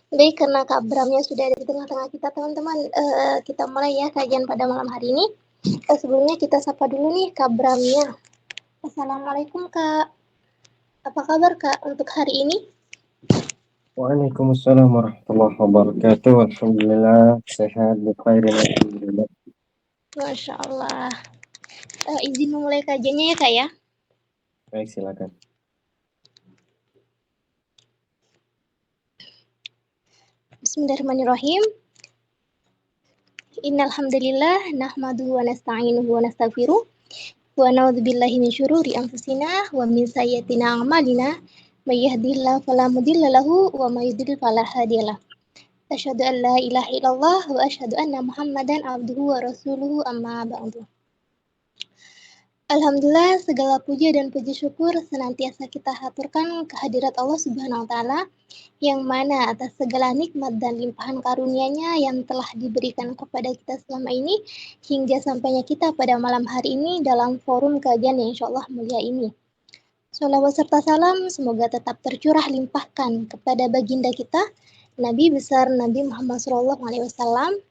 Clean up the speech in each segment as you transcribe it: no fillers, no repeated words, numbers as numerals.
Baik, karena Kak Bramnya sudah ada di tengah-tengah kita, teman-teman, kita mulai ya kajian pada malam hari ini. Sebelumnya kita sapa dulu nih Kak Bramnya. Assalamualaikum Kak. Apa kabar Kak untuk hari ini? Waalaikumsalam warahmatullahi wabarakatuh. Alhamdulillah sehat, bkhairin, alhamdulillah. Masya Allah. Izin memulai kajiannya ya Kak ya. Baik, silakan. Bismillahirrahmanirrahim. Innal hamdalillah nahmaduhu wa nasta'inuhu wa nastaghfiruh wa na'udzubillahi min syururi anfusina wa min sayyiati a'malina. May yahdihillahu fala mudilla lahu wa may yudlil fala hadiyalah. Asyhadu an la ilaha illallah wa asyhadu anna Muhammadan abduhu wa rasuluhu amma ba'du. Alhamdulillah segala puja dan puji syukur senantiasa kita haturkan kehadirat Allah Subhanahu wa taala yang mana atas segala nikmat dan limpahan karunia-Nya yang telah diberikan kepada kita selama ini hingga sampainya kita pada malam hari ini dalam forum kajian yang insyaallah mulia ini. Shalawat serta salam semoga tetap tercurah limpahkan kepada baginda kita Nabi besar Nabi Muhammad SAW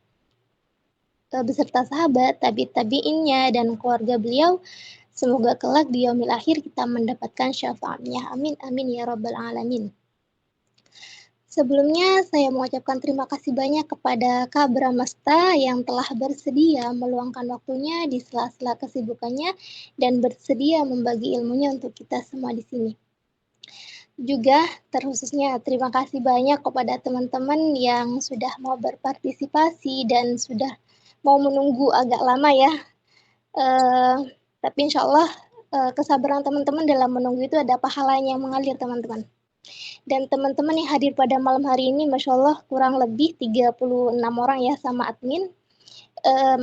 beserta sahabat, tabi'innya dan keluarga beliau. Semoga kelak di yaumil akhir kita mendapatkan syafaatnya. Amin amin ya rabbal alamin. Sebelumnya saya mengucapkan terima kasih banyak kepada Kak Bramasta yang telah bersedia meluangkan waktunya di sela-sela kesibukannya dan bersedia membagi ilmunya untuk kita semua di sini. Juga terkhususnya terima kasih banyak kepada teman-teman yang sudah mau berpartisipasi dan sudah mau menunggu agak lama ya. Tapi insya Allah kesabaran teman-teman dalam menunggu itu ada pahalanya yang mengalir teman-teman. Dan teman-teman yang hadir pada malam hari ini Masya Allah kurang lebih 36 orang ya sama admin.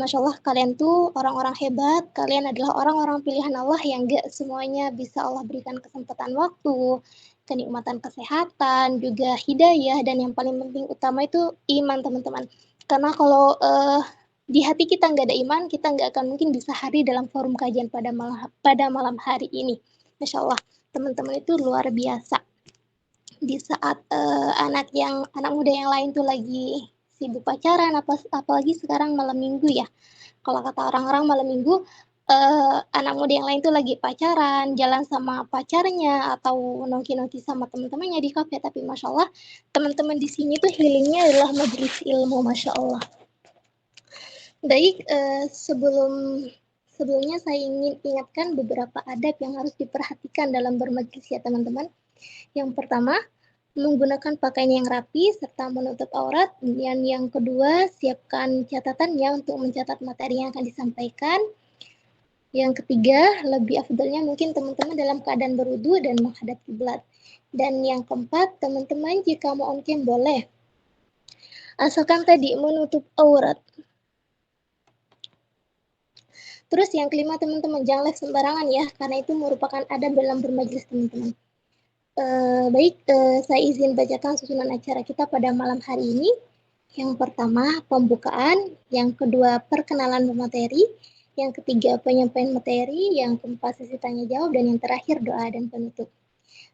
Masya Allah kalian tuh orang-orang hebat, kalian adalah orang-orang pilihan Allah yang gak semuanya bisa Allah berikan kesempatan waktu, kenikmatan kesehatan, juga hidayah, dan yang paling penting utama itu iman teman-teman. Karena kalau di hati kita nggak ada iman, kita nggak akan mungkin bisa hadir dalam forum kajian pada malam hari ini. Masya Allah, teman-teman itu luar biasa. Di saat anak muda yang lain tuh lagi sibuk pacaran, apalagi sekarang malam minggu ya. Kalau kata orang-orang malam minggu, anak muda yang lain tuh lagi pacaran, jalan sama pacarnya atau nongki-nongki sama teman-temannya di kafe. Tapi masya Allah, teman-teman di sini tuh healingnya adalah majelis ilmu, masya Allah. Baik, sebelumnya saya ingin ingatkan beberapa adab yang harus diperhatikan dalam bermajlis ya teman-teman. Yang pertama, menggunakan pakaian yang rapi serta menutup aurat. Dan yang kedua, siapkan catatannya untuk mencatat materi yang akan disampaikan. Yang ketiga, lebih afdalnya mungkin teman-teman dalam keadaan berwudu dan menghadap kiblat. Dan yang keempat, teman-teman jika mau on cam boleh. Asalkan tadi menutup aurat. Terus yang kelima teman-teman, jangan live sembarangan ya, karena itu merupakan adab dalam bermajlis teman-teman. Baik, saya izin bacakan susunan acara kita pada malam hari ini. Yang pertama, pembukaan. Yang kedua, perkenalan pemateri. Yang ketiga, penyampaian materi. Yang keempat, sesi tanya jawab. Dan yang terakhir, doa dan penutup.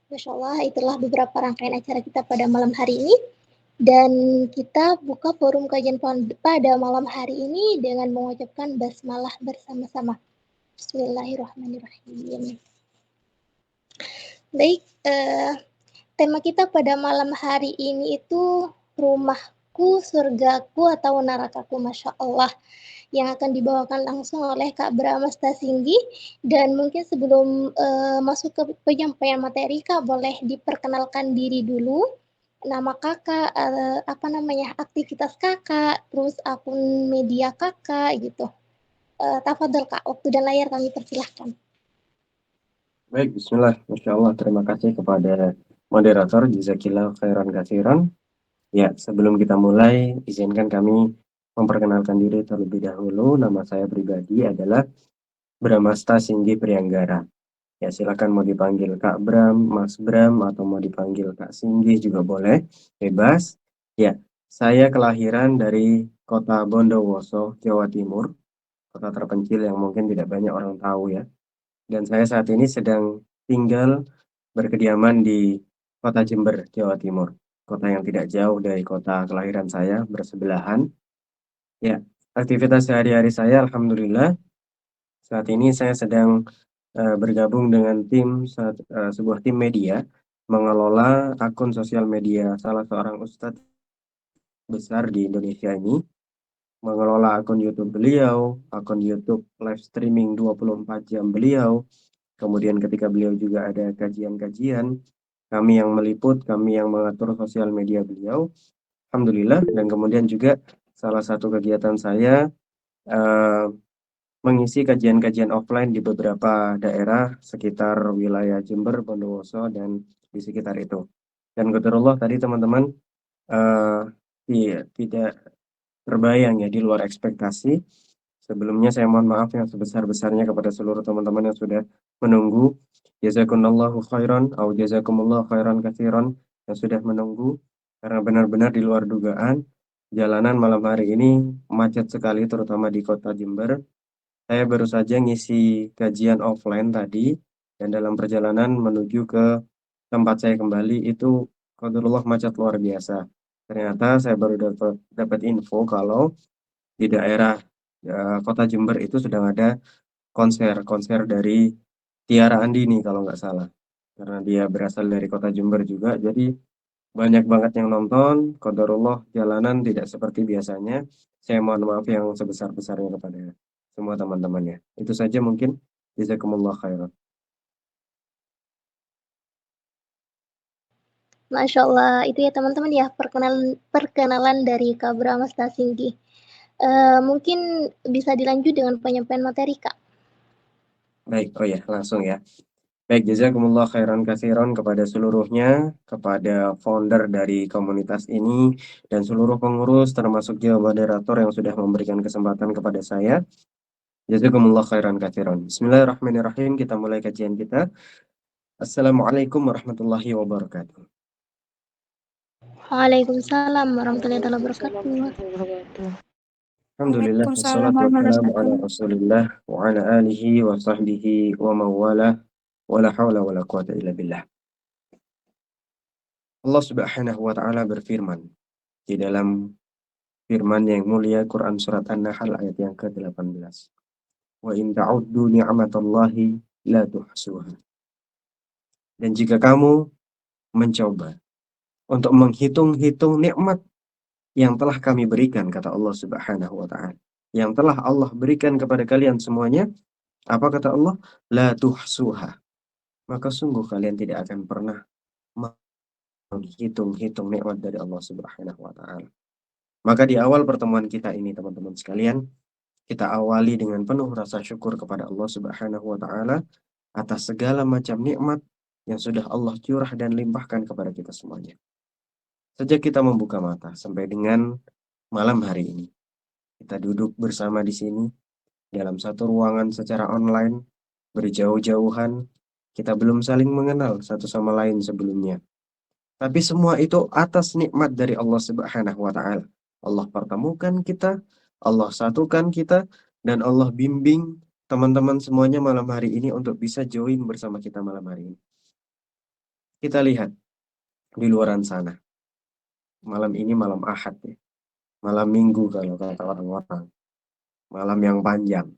Masya Allah, itulah beberapa rangkaian acara kita pada malam hari ini. Dan kita buka forum kajian pada malam hari ini dengan mengucapkan basmalah bersama-sama. Bismillahirrahmanirrahim. Baik, tema kita pada malam hari ini itu rumahku, surgaku, atau nerakaku, Masya Allah, yang akan dibawakan langsung oleh Kak Bramasta Singgi. Dan mungkin sebelum masuk ke penyampaian materi, Kak boleh diperkenalkan diri dulu, nama kakak, aktivitas kakak, terus akun media kakak gitu. Tafadhol Kak, waktu dan layar kami persilahkan. Baik, bismillah. Masya Allah, terima kasih kepada moderator, jazakillah khairan katsiran. Ya, sebelum kita mulai, izinkan kami memperkenalkan diri terlebih dahulu. Nama saya pribadi adalah Bramasta Singgi Priyanggara. Ya, silakan mau dipanggil Kak Bram, Mas Bram, atau mau dipanggil Kak Singgi juga boleh, bebas. Ya, saya kelahiran dari kota Bondowoso, Jawa Timur, kota terpencil yang mungkin tidak banyak orang tahu ya. Dan saya saat ini sedang tinggal berkediaman di kota Jember, Jawa Timur. kota yang tidak jauh dari kota kelahiran saya, bersebelahan. Ya, aktivitas sehari-hari saya, alhamdulillah, saat ini saya sedang bergabung dengan sebuah tim media, mengelola akun sosial media salah seorang ustadz besar di Indonesia ini, mengelola akun YouTube beliau, akun YouTube live streaming 24 jam beliau. Kemudian ketika beliau juga ada kajian-kajian, kami yang meliput, kami yang mengatur sosial media beliau. Alhamdulillah. Dan kemudian juga salah satu kegiatan saya eh, mengisi kajian-kajian offline di beberapa daerah sekitar wilayah Jember, Bondowoso, dan di sekitar itu. Dan qadarullah tadi teman-teman eh, tidak terbayang ya, di luar ekspektasi. Sebelumnya saya mohon maaf yang sebesar-besarnya kepada seluruh teman-teman yang sudah menunggu. Jazakumullahu khairan, au jazakumullahu khairan katsiran, yang sudah menunggu, karena benar-benar di luar dugaan. Jalanan malam hari ini macet sekali, terutama di kota Jember. Saya baru saja ngisi kajian offline tadi, dan dalam perjalanan menuju ke tempat saya kembali itu qadarullah macet luar biasa. Ternyata saya baru dapat info kalau di daerah kota Jember itu sedang ada konser dari Tiara Andini kalau nggak salah. Karena dia berasal dari kota Jember juga, jadi banyak banget yang nonton. Qadarullah jalanan tidak seperti biasanya. Saya mohon maaf yang sebesar-besarnya kepada semua teman-temannya. Itu saja mungkin. Jazakumullah khairan. Masya Allah, itu ya teman-teman ya perkenalan dari Kak Brahma Stasinggi. Mungkin bisa dilanjut dengan penyampaian materi Kak. Baik, oh ya, langsung ya. Baik, jazakumullah khairan katsiran kepada seluruhnya, kepada founder dari komunitas ini, dan seluruh pengurus, termasuk juga moderator yang sudah memberikan kesempatan kepada saya. Jazakumullah khairan katsiran. Bismillahirrahmanirrahim, kita mulai kajian kita. Assalamualaikum warahmatullahi wabarakatuh. Waalaikumsalam warahmatullahi wabarakatuh. Alhamdulillah, Waalaikumsalam wassalatu wassalamu ala warahmatullahi rasulillah wa ala alihi wa sahbihi wa mawalah wa la hawla wa la quwata illa billah. Allah subhanahu wa ta'ala berfirman di dalam firman yang mulia Quran Surat An-Nahl ayat yang ke-18. Wa in ta'uddu ni'matallahi la tuhsuha. Dan jika kamu mencoba untuk menghitung-hitung nikmat yang telah kami berikan, kata Allah subhanahu wa ta'ala, yang telah Allah berikan kepada kalian semuanya, apa kata Allah? La tuhsuha. Maka sungguh kalian tidak akan pernah menghitung-hitung nikmat dari Allah subhanahu wa ta'ala. Maka di awal pertemuan kita ini teman-teman sekalian, kita awali dengan penuh rasa syukur kepada Allah subhanahu wa ta'ala atas segala macam nikmat yang sudah Allah curah dan limpahkan kepada kita semuanya. Sejak kita membuka mata sampai dengan malam hari ini, kita duduk bersama di sini dalam satu ruangan secara online, berjauh-jauhan, kita belum saling mengenal satu sama lain sebelumnya. Tapi semua itu atas nikmat dari Allah Subhanahu wa taala. Allah pertemukan kita, Allah satukan kita, dan Allah bimbing teman-teman semuanya malam hari ini untuk bisa join bersama kita malam hari ini. Kita lihat di luaran sana. Malam ini malam Ahad ya. Malam Minggu kalau kata orang-orang. Malam yang panjang.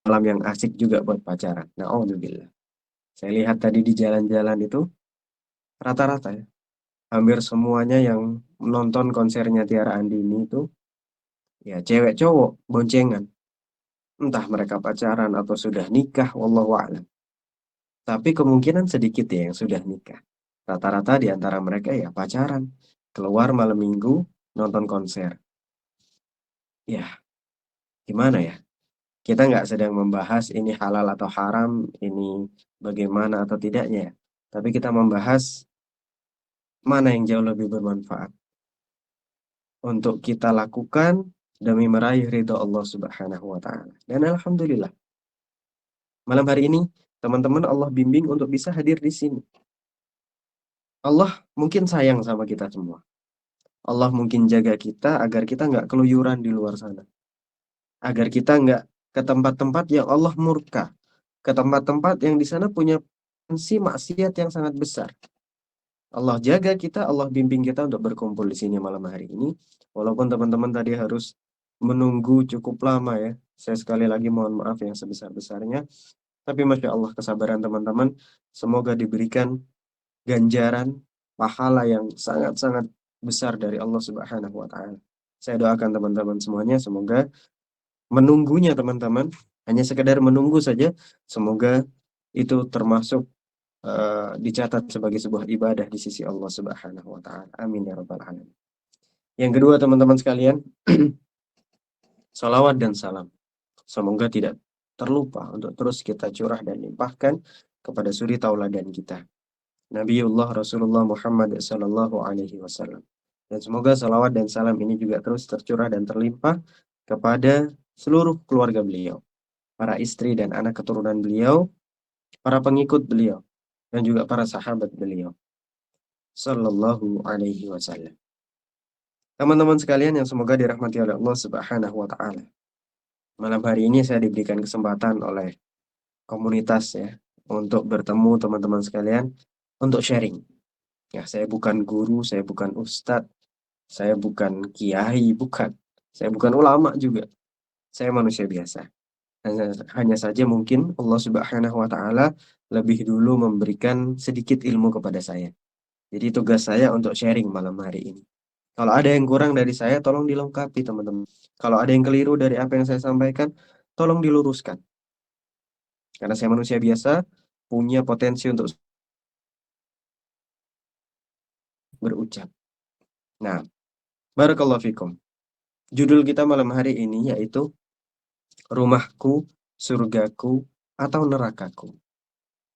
Malam yang asik juga buat pacaran. Na'udzubillah. Saya lihat tadi di jalan-jalan itu rata-rata ya. Hampir semuanya yang menonton konsernya Tiara Andini itu ya cewek cowok boncengan. Entah mereka pacaran atau sudah nikah, wallahu a'lam. Tapi kemungkinan sedikit ya yang sudah nikah. Rata-rata di antara mereka ya pacaran. Keluar malam minggu, nonton konser. Ya, gimana ya? Kita nggak sedang membahas ini halal atau haram, ini bagaimana atau tidaknya. Tapi kita membahas mana yang jauh lebih bermanfaat untuk kita lakukan demi meraih ridho Allah Subhanahu wa taala. Dan alhamdulillah, malam hari ini teman-teman Allah bimbing untuk bisa hadir di sini. Allah mungkin sayang sama kita semua. Allah mungkin jaga kita agar kita nggak keluyuran di luar sana. Agar kita nggak ke tempat-tempat yang Allah murka. Ke tempat-tempat yang di sana punya potensi maksiat yang sangat besar. Allah jaga kita, Allah bimbing kita untuk berkumpul di sini malam hari ini. Walaupun teman-teman tadi harus menunggu cukup lama ya. Saya sekali lagi mohon maaf yang sebesar-besarnya. Tapi Masya Allah kesabaran teman-teman. Semoga diberikan ganjaran pahala yang sangat-sangat besar dari Allah Subhanahu wa Ta'ala. Saya doakan teman-teman semuanya, semoga menunggunya teman-teman hanya sekedar menunggu saja, semoga itu termasuk dicatat sebagai sebuah ibadah di sisi Allah Subhanahu wa Ta'ala. Amin ya Rabbal Alamin. Yang kedua teman-teman sekalian, salawat dan salam semoga tidak terlupa untuk terus kita curah dan limpahkan kepada suri tauladan kita, Nabiullah Rasulullah Muhammad sallallahu alaihi wasallam. Dan semoga salawat dan salam ini juga terus tercurah dan terlimpah kepada seluruh keluarga beliau, para istri dan anak keturunan beliau, para pengikut beliau, dan juga para sahabat beliau sallallahu alaihi wasallam. Teman-teman sekalian yang semoga dirahmati oleh Allah Subhanahu wa Ta'ala. Malam hari ini saya diberikan kesempatan oleh komunitas ya untuk bertemu teman-teman sekalian untuk sharing. Ya, saya bukan guru, saya bukan ustadz, saya bukan kiai, bukan. Saya bukan ulama juga. Saya manusia biasa. Hanya saja mungkin Allah Subhanahu wa Ta'ala lebih dulu memberikan sedikit ilmu kepada saya. Jadi tugas saya untuk sharing malam hari ini. Kalau ada yang kurang dari saya, tolong dilengkapi teman-teman. Kalau ada yang keliru dari apa yang saya sampaikan, tolong diluruskan. Karena saya manusia biasa, punya potensi untuk berucap. Nah, barakallahu fikum. Judul kita malam hari ini yaitu Rumahku, Surgaku, atau Nerakaku.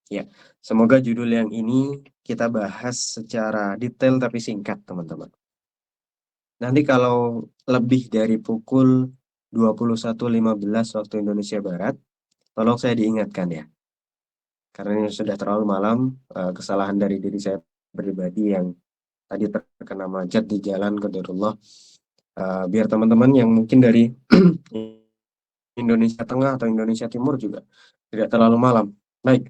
Ya, semoga judul yang ini kita bahas secara detail tapi singkat, teman-teman. Nanti kalau lebih dari pukul 21.15 waktu Indonesia Barat, tolong saya diingatkan ya. Karena ini sudah terlalu malam, kesalahan dari diri saya pribadi yang tadi terkena macet di jalan qadarullah. Biar teman-teman yang mungkin dari Indonesia Tengah atau Indonesia Timur juga tidak terlalu malam. Baik.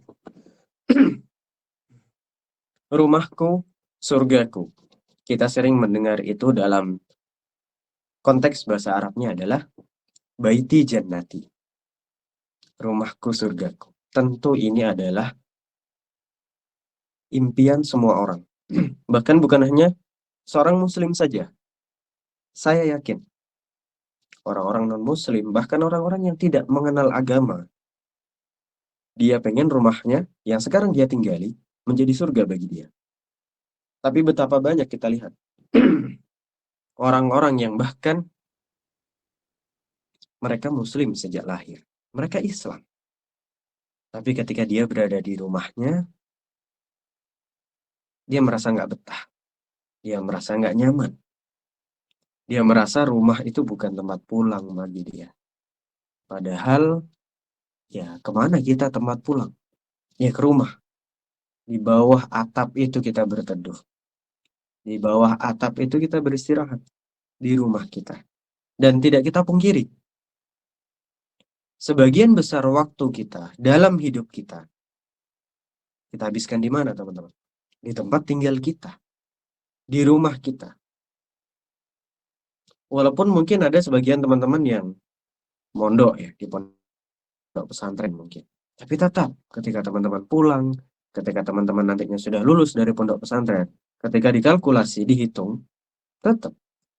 Rumahku, surgaku. Kita sering mendengar itu dalam konteks bahasa Arabnya adalah baiti jannati. Rumahku, surgaku. Tentu ini adalah impian semua orang. Bahkan bukan hanya seorang muslim saja. Saya yakin orang-orang non-muslim, bahkan orang-orang yang tidak mengenal agama, dia pengen rumahnya yang sekarang dia tinggali menjadi surga bagi dia. Tapi betapa banyak kita lihat orang-orang yang bahkan mereka muslim sejak lahir. Mereka Islam. Tapi ketika dia berada di rumahnya, dia merasa nggak betah. Dia merasa nggak nyaman. Dia merasa rumah itu bukan tempat pulang bagi dia. Padahal, ya kemana kita tempat pulang? Ya ke rumah. Di bawah atap itu kita berteduh. Di bawah atap itu kita beristirahat. Di rumah kita. Dan tidak kita pungkiri. Sebagian besar waktu kita dalam hidup kita habiskan di mana teman-teman? Di tempat tinggal kita. Di rumah kita. Walaupun mungkin ada sebagian teman-teman yang mondok ya, di pondok pesantren mungkin. Tapi tetap ketika teman-teman pulang, ketika teman-teman nantinya sudah lulus dari pondok pesantren, ketika dikalkulasi, dihitung, tetap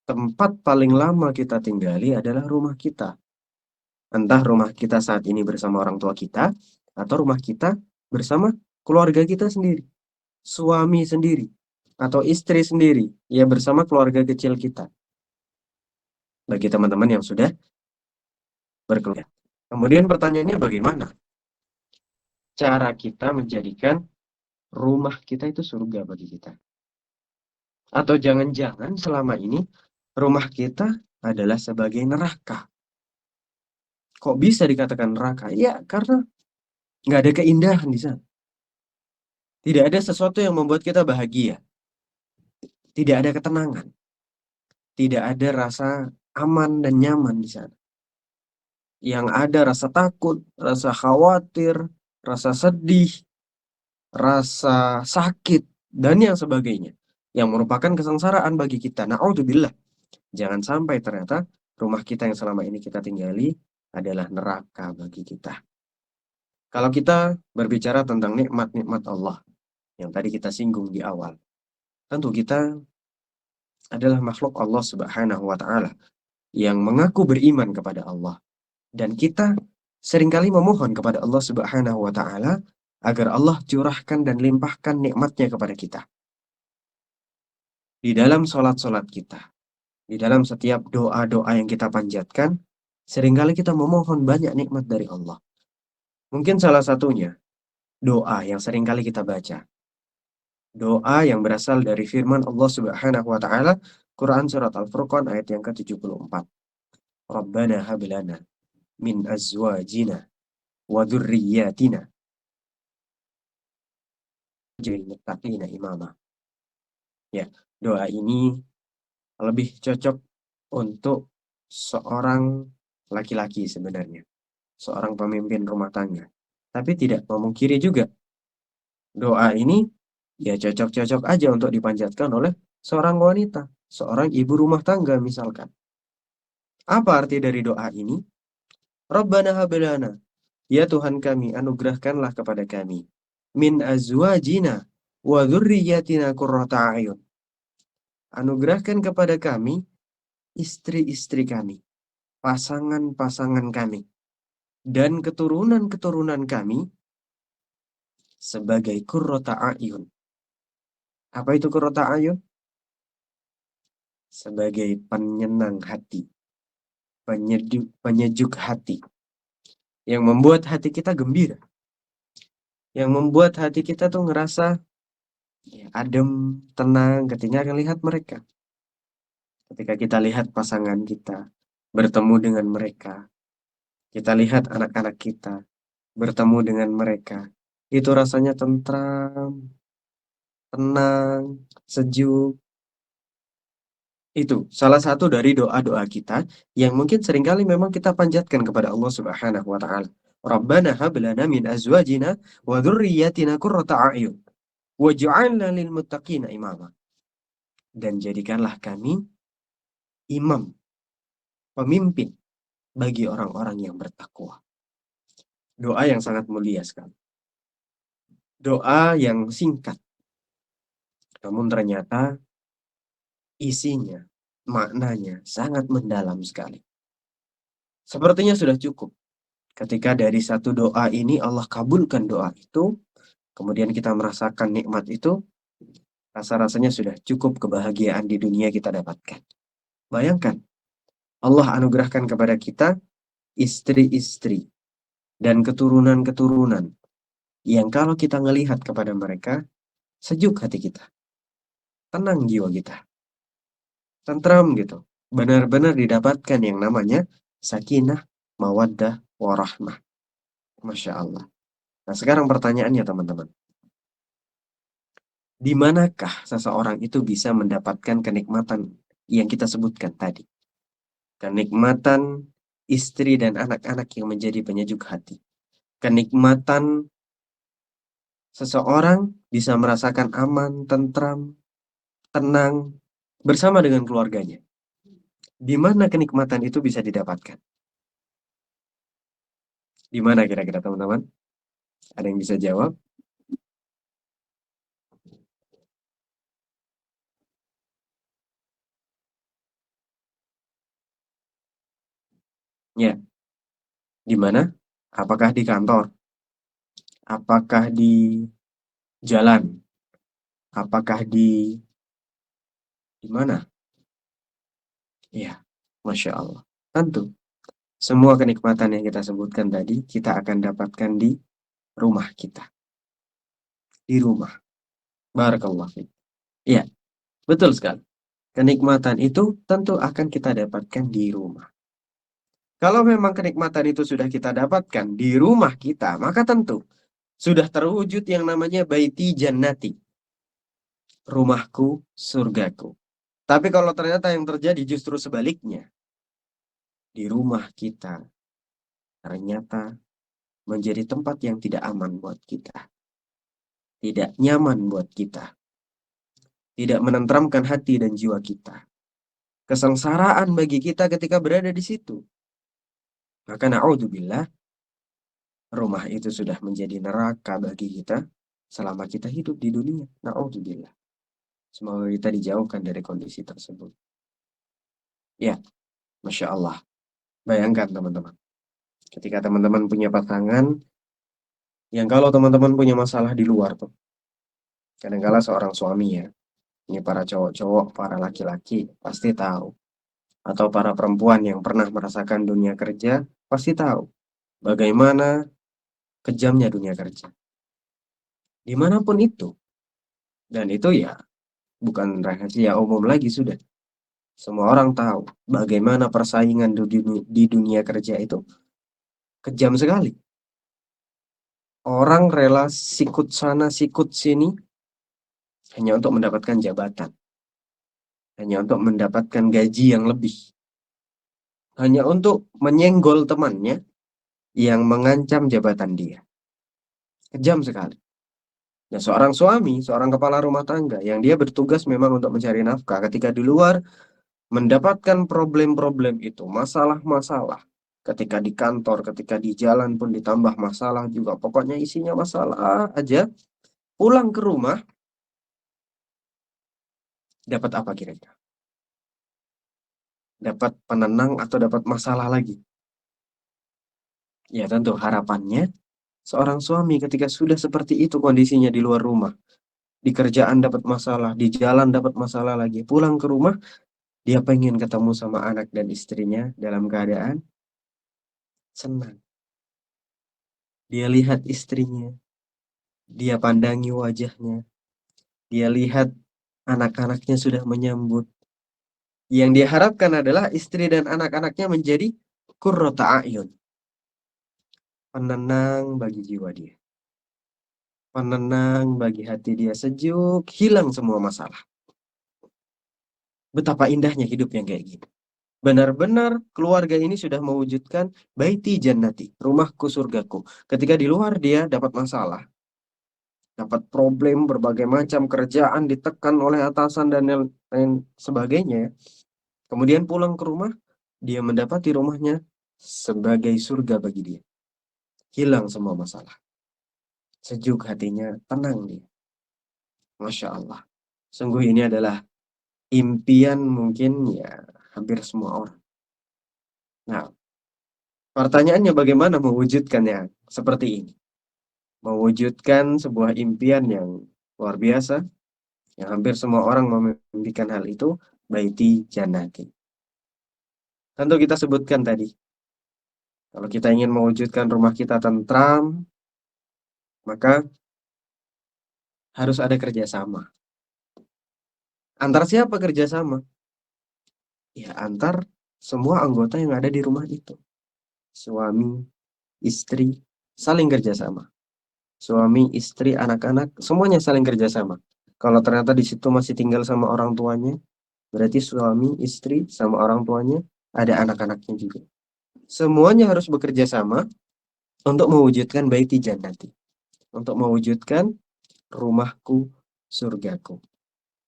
tempat paling lama kita tinggali adalah rumah kita. Entah rumah kita saat ini bersama orang tua kita, atau rumah kita bersama keluarga kita sendiri, suami sendiri, atau istri sendiri, ya bersama keluarga kecil kita. Bagi teman-teman yang sudah berkeluarga. Kemudian pertanyaannya bagaimana cara kita menjadikan rumah kita itu surga bagi kita? Atau jangan-jangan selama ini rumah kita adalah sebagai neraka. Kok bisa dikatakan neraka? Ya, karena nggak ada keindahan di sana. Tidak ada sesuatu yang membuat kita bahagia. Tidak ada ketenangan. Tidak ada rasa aman dan nyaman di sana. Yang ada rasa takut, rasa khawatir, rasa sedih, rasa sakit, dan yang sebagainya, yang merupakan kesengsaraan bagi kita. Na'udzubillah. Jangan sampai ternyata rumah kita yang selama ini kita tinggali adalah neraka bagi kita. Kalau kita berbicara tentang nikmat-nikmat Allah yang tadi kita singgung di awal, tentu kita adalah makhluk Allah Subhanahu wa taala yang mengaku beriman kepada Allah, dan kita seringkali memohon kepada Allah Subhanahu wa taala agar Allah curahkan dan limpahkan nikmatnya kepada kita di dalam salat-salat kita, di dalam setiap doa-doa yang kita panjatkan. Seringkali kita memohon banyak nikmat dari Allah. Mungkin salah satunya doa yang seringkali kita baca, doa yang berasal dari firman Allah Subhanahu wa taala, Quran surat Al-Furqan ayat yang ke-74. Rabbana hab lana min azwajina wa dzurriyyatina lil muttaqina imama. Ya, doa ini lebih cocok untuk seorang laki-laki sebenarnya, seorang pemimpin rumah tangga. Tapi tidak memungkiri juga doa ini ya cocok-cocok aja untuk dipanjatkan oleh seorang wanita, seorang ibu rumah tangga misalkan. Apa arti dari doa ini? Rabbana hab lana, ya Tuhan kami, anugerahkanlah kepada kami min azwajina wa dzurriyyatina qurrata a'yun. Anugerahkan kepada kami istri-istri kami, pasangan-pasangan kami, dan keturunan-keturunan kami sebagai qurrata a'yun. Apa itu qurrata a'yun? Sebagai penyenang hati, penyejuk hati, yang membuat hati kita gembira, yang membuat hati kita tuh ngerasa ya, adem, tenang ketika melihat mereka. Ketika kita lihat pasangan kita bertemu dengan mereka, kita lihat anak-anak kita bertemu dengan mereka, itu rasanya tentram, tenang, sejuk. Itu salah satu dari doa-doa kita yang mungkin seringkali memang kita panjatkan kepada Allah Subhanahu wa taala. Rabbana hab lana min azwajina wa dzurriyyatina qurrata a'yun waj'alna lil muttaqina imama. Dan jadikanlah kami imam, pemimpin bagi orang-orang yang bertakwa. Doa yang sangat mulia sekali. Doa yang singkat, namun ternyata isinya, maknanya sangat mendalam sekali. Sepertinya sudah cukup ketika dari satu doa ini Allah kabulkan doa itu, kemudian kita merasakan nikmat itu, rasa-rasanya sudah cukup kebahagiaan di dunia kita dapatkan. Bayangkan, Allah anugerahkan kepada kita istri-istri dan keturunan-keturunan yang kalau kita ngelihat kepada mereka, sejuk hati kita, tenang jiwa kita, tentram gitu. Benar-benar didapatkan yang namanya sakinah, mawaddah, warahmah. Masya Allah. Nah sekarang pertanyaannya teman-teman. Di manakah seseorang itu bisa mendapatkan kenikmatan yang kita sebutkan tadi? Kenikmatan istri dan anak-anak yang menjadi penyejuk hati. Kenikmatan seseorang bisa merasakan aman, tentram, tenang bersama dengan keluarganya. Di mana kenikmatan itu bisa didapatkan? Di mana kira-kira teman-teman? Ada yang bisa jawab? Ya, di mana? Apakah di kantor? Apakah di jalan? Apakah di mana? Ya, Masya Allah. Tentu, semua kenikmatan yang kita sebutkan tadi, kita akan dapatkan di rumah kita. Di rumah. Barakallah. Ya, betul sekali. Kenikmatan itu tentu akan kita dapatkan di rumah. Kalau memang kenikmatan itu sudah kita dapatkan di rumah kita, maka tentu sudah terwujud yang namanya baiti jannati. Rumahku, surgaku. Tapi kalau ternyata yang terjadi justru sebaliknya, di rumah kita ternyata menjadi tempat yang tidak aman buat kita. Tidak nyaman buat kita. tidak menenteramkan hati dan jiwa kita. Kesengsaraan bagi kita ketika berada di situ. Maka na'udzubillah, rumah itu sudah menjadi neraka bagi kita selama kita hidup di dunia. Na'udzubillah. Semoga kita dijauhkan dari kondisi tersebut. Ya, Masya Allah. Bayangkan teman-teman. Ketika teman-teman punya pasangan, yang kalau teman-teman punya masalah di luar tuh, kadang-kala seorang suami ya, ini para cowok-cowok, para laki-laki pasti tahu. Atau para perempuan yang pernah merasakan dunia kerja, pasti tahu bagaimana kejamnya dunia kerja. Dimanapun itu. Dan itu ya bukan rahasia umum lagi sudah. Semua orang tahu bagaimana persaingan di dunia kerja itu kejam sekali. Orang rela sikut sana, sikut sini hanya untuk mendapatkan jabatan. Hanya untuk mendapatkan gaji yang lebih. Hanya untuk menyenggol temannya yang mengancam jabatan dia. Kejam sekali. Nah, seorang suami, seorang kepala rumah tangga yang dia bertugas memang untuk mencari nafkah, ketika di luar mendapatkan problem-problem itu, masalah-masalah. Ketika di kantor, ketika di jalan pun ditambah masalah juga. Pokoknya isinya masalah aja. Pulang ke rumah, dapat apa kira-kira? Dapat penenang atau dapat masalah lagi? Ya tentu harapannya seorang suami ketika sudah seperti itu kondisinya di luar rumah. Di kerjaan dapat masalah, di jalan dapat masalah lagi. Pulang ke rumah, dia pengen ketemu sama anak dan istrinya dalam keadaan senang. Dia lihat istrinya, dia pandangi wajahnya, dia lihat anak-anaknya sudah menyambut. Yang dia harapkan adalah istri dan anak-anaknya menjadi qurrata a'yun, penenang bagi jiwa dia, penenang bagi hati dia, sejuk, hilang semua masalah. Betapa indahnya hidup yang kayak gini. Benar-benar keluarga ini sudah mewujudkan baiti jannati, rumahku surgaku. Ketika di luar dia dapat masalah, dapat problem berbagai macam, kerjaan ditekan oleh atasan dan lain sebagainya. Kemudian pulang ke rumah, dia mendapati rumahnya sebagai surga bagi dia. Hilang semua masalah. Sejuk hatinya, tenang dia. Masya Allah. Sungguh ini adalah impian mungkin ya hampir semua orang. Nah, pertanyaannya bagaimana mewujudkannya seperti ini? Mewujudkan sebuah impian yang luar biasa, yang hampir semua orang memimpikan hal itu, baiti jannati. Tentu kita sebutkan tadi, kalau kita ingin mewujudkan rumah kita tentram, maka harus ada kerjasama. Antar siapa kerjasama? Ya, antar semua anggota yang ada di rumah itu. Suami, istri, saling kerjasama. Suami, istri, anak-anak, semuanya saling kerjasama. Kalau ternyata di situ masih tinggal sama orang tuanya, berarti suami, istri, sama orang tuanya, ada anak-anaknya juga. Semuanya harus bekerja sama untuk mewujudkan baiti jannati. Untuk mewujudkan rumahku, surgaku.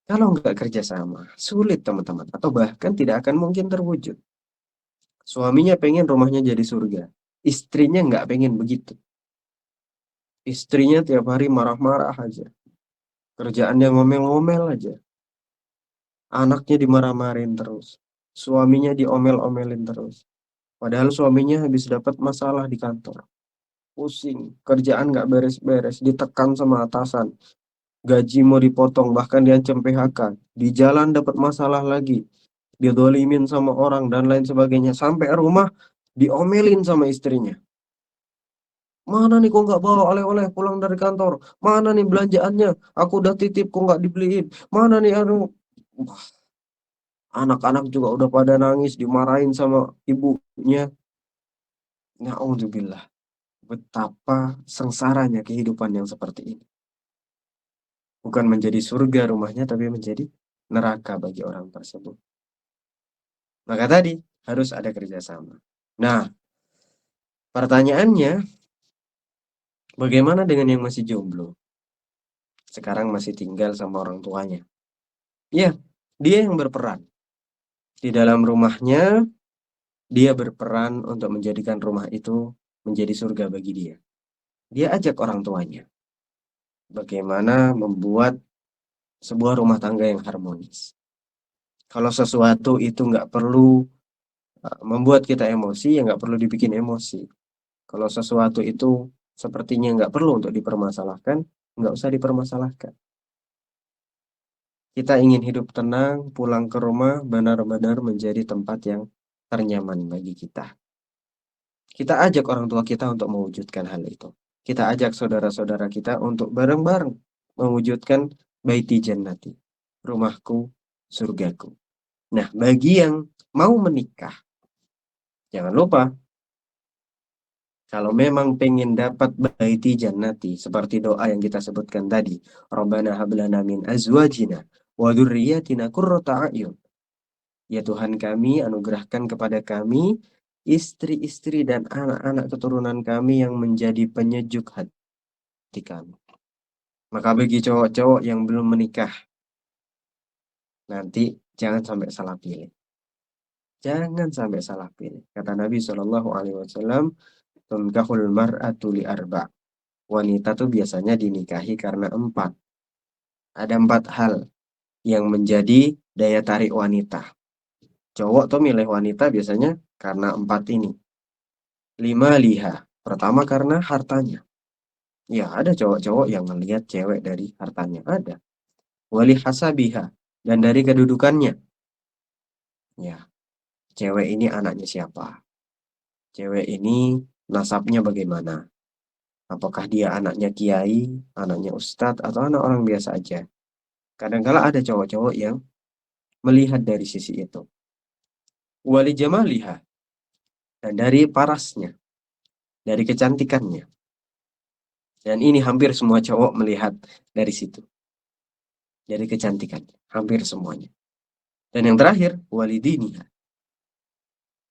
Kalau nggak kerjasama, sulit teman-teman. Atau bahkan tidak akan mungkin terwujud. Suaminya pengen rumahnya jadi surga. Istrinya nggak pengen begitu. Istrinya tiap hari marah-marah aja. Kerjaannya ngomel-ngomel aja. Anaknya dimarah-marahin terus. Suaminya diomel-omelin terus. Padahal suaminya habis dapat masalah di kantor. Pusing, kerjaan nggak beres-beres, ditekan sama atasan. Gaji mau dipotong, bahkan diancam PHK. Di jalan dapat masalah lagi. Didolimin sama orang dan lain sebagainya. Sampai rumah diomelin sama istrinya. Mana nih kok nggak bawa oleh-oleh pulang dari kantor? Mana nih belanjaannya? Aku udah titip kok nggak dibeliin. Mana nih Wah, anak-anak juga udah pada nangis dimarahin sama ibunya. Na'udzubillah. Betapa sengsaranya kehidupan yang seperti ini. Bukan menjadi surga rumahnya, tapi menjadi neraka bagi orang tersebut. Maka tadi harus ada kerjasama. Nah, pertanyaannya, bagaimana dengan yang masih jomblo? Sekarang masih tinggal sama orang tuanya. Ya, dia yang berperan. Di dalam rumahnya, dia berperan untuk menjadikan rumah itu menjadi surga bagi dia. Dia ajak orang tuanya. Bagaimana membuat sebuah rumah tangga yang harmonis. Kalau sesuatu itu nggak perlu membuat kita emosi, ya nggak perlu dibikin emosi. Kalau sesuatu itu sepertinya nggak perlu untuk dipermasalahkan, nggak usah dipermasalahkan. Kita ingin hidup tenang, pulang ke rumah benar-benar menjadi tempat yang ternyaman bagi kita. Kita ajak orang tua kita untuk mewujudkan hal itu. Kita ajak saudara-saudara kita untuk bareng-bareng mewujudkan baiti jannati, rumahku, surgaku. Nah, bagi yang mau menikah, jangan lupa kalau memang pengen dapat baiti jannati, seperti doa yang kita sebutkan tadi, Rabbana hablana min azwajina wa dzurriyyatina qurrata a'yun. Ya Tuhan kami, anugerahkan kepada kami istri-istri dan anak-anak keturunan kami yang menjadi penyejuk hati kami. Maka bagi cowok-cowok yang belum menikah, nanti jangan sampai salah pilih. Jangan sampai salah pilih. Kata Nabi SAW, tunkahul mar'atu li arba'. Wanita tuh biasanya dinikahi karena 4. Ada 4 hal yang menjadi daya tarik wanita. Cowok tuh milih wanita biasanya karena 4 ini. 5 liha. Pertama karena hartanya. Ya, ada cowok-cowok yang melihat cewek dari hartanya. Ada. Wali hasabiha. Dan dari kedudukannya. Ya, cewek ini anaknya siapa? Cewek ini nasabnya bagaimana? Apakah dia anaknya kiai, anaknya ustadz, atau anak orang biasa aja? Kadang-kala ada cowok-cowok yang melihat dari sisi itu. Wali jamaliha. Dan dari parasnya. Dari kecantikannya. Dan ini hampir semua cowok melihat dari situ. Dari kecantikan. Hampir semuanya. Dan yang terakhir, walidiniha.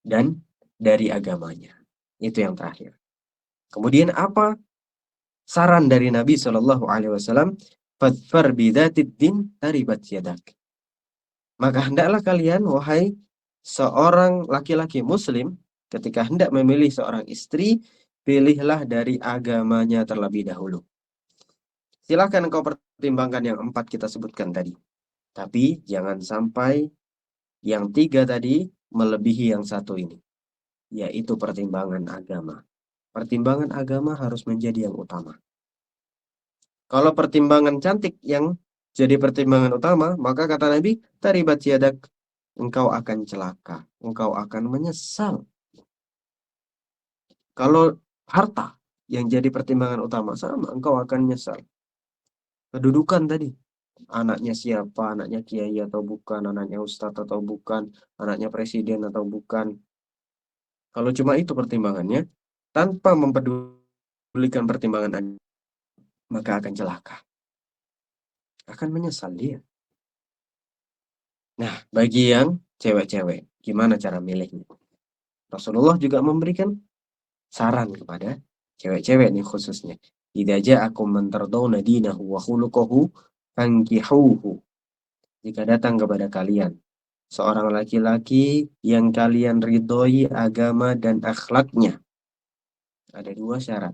Dan dari agamanya. Itu yang terakhir. Kemudian apa saran dari Nabi SAW? Fadfar bidatid din taribat yadak. Maka hendaklah kalian, wahai seorang laki-laki muslim, ketika hendak memilih seorang istri, pilihlah dari agamanya terlebih dahulu. Silahkan engkau pertimbangkan yang 4 kita sebutkan tadi. Tapi jangan sampai yang 3 tadi melebihi yang 1 ini. Yaitu pertimbangan agama. Pertimbangan agama harus menjadi yang utama. Kalau pertimbangan cantik yang jadi pertimbangan utama, maka kata Nabi, taribat yadak, engkau akan celaka, engkau akan menyesal. Kalau harta yang jadi pertimbangan utama, sama, engkau akan menyesal. Kedudukan tadi, anaknya siapa, anaknya kiai atau bukan, anaknya ustadz atau bukan, anaknya presiden atau bukan. Kalau cuma itu pertimbangannya, tanpa mempedulikan pertimbangan agama, maka akan celaka. Akan menyesal dia. Nah, bagi yang cewek-cewek, gimana cara milihnya? Rasulullah juga memberikan saran kepada cewek-cewek nih khususnya. Idza ja'akum man tardawna dinahu wa khuluquhu fankihuhu. Jika datang kepada kalian seorang laki-laki yang kalian ridhoi agama dan akhlaknya. Ada 2 syarat.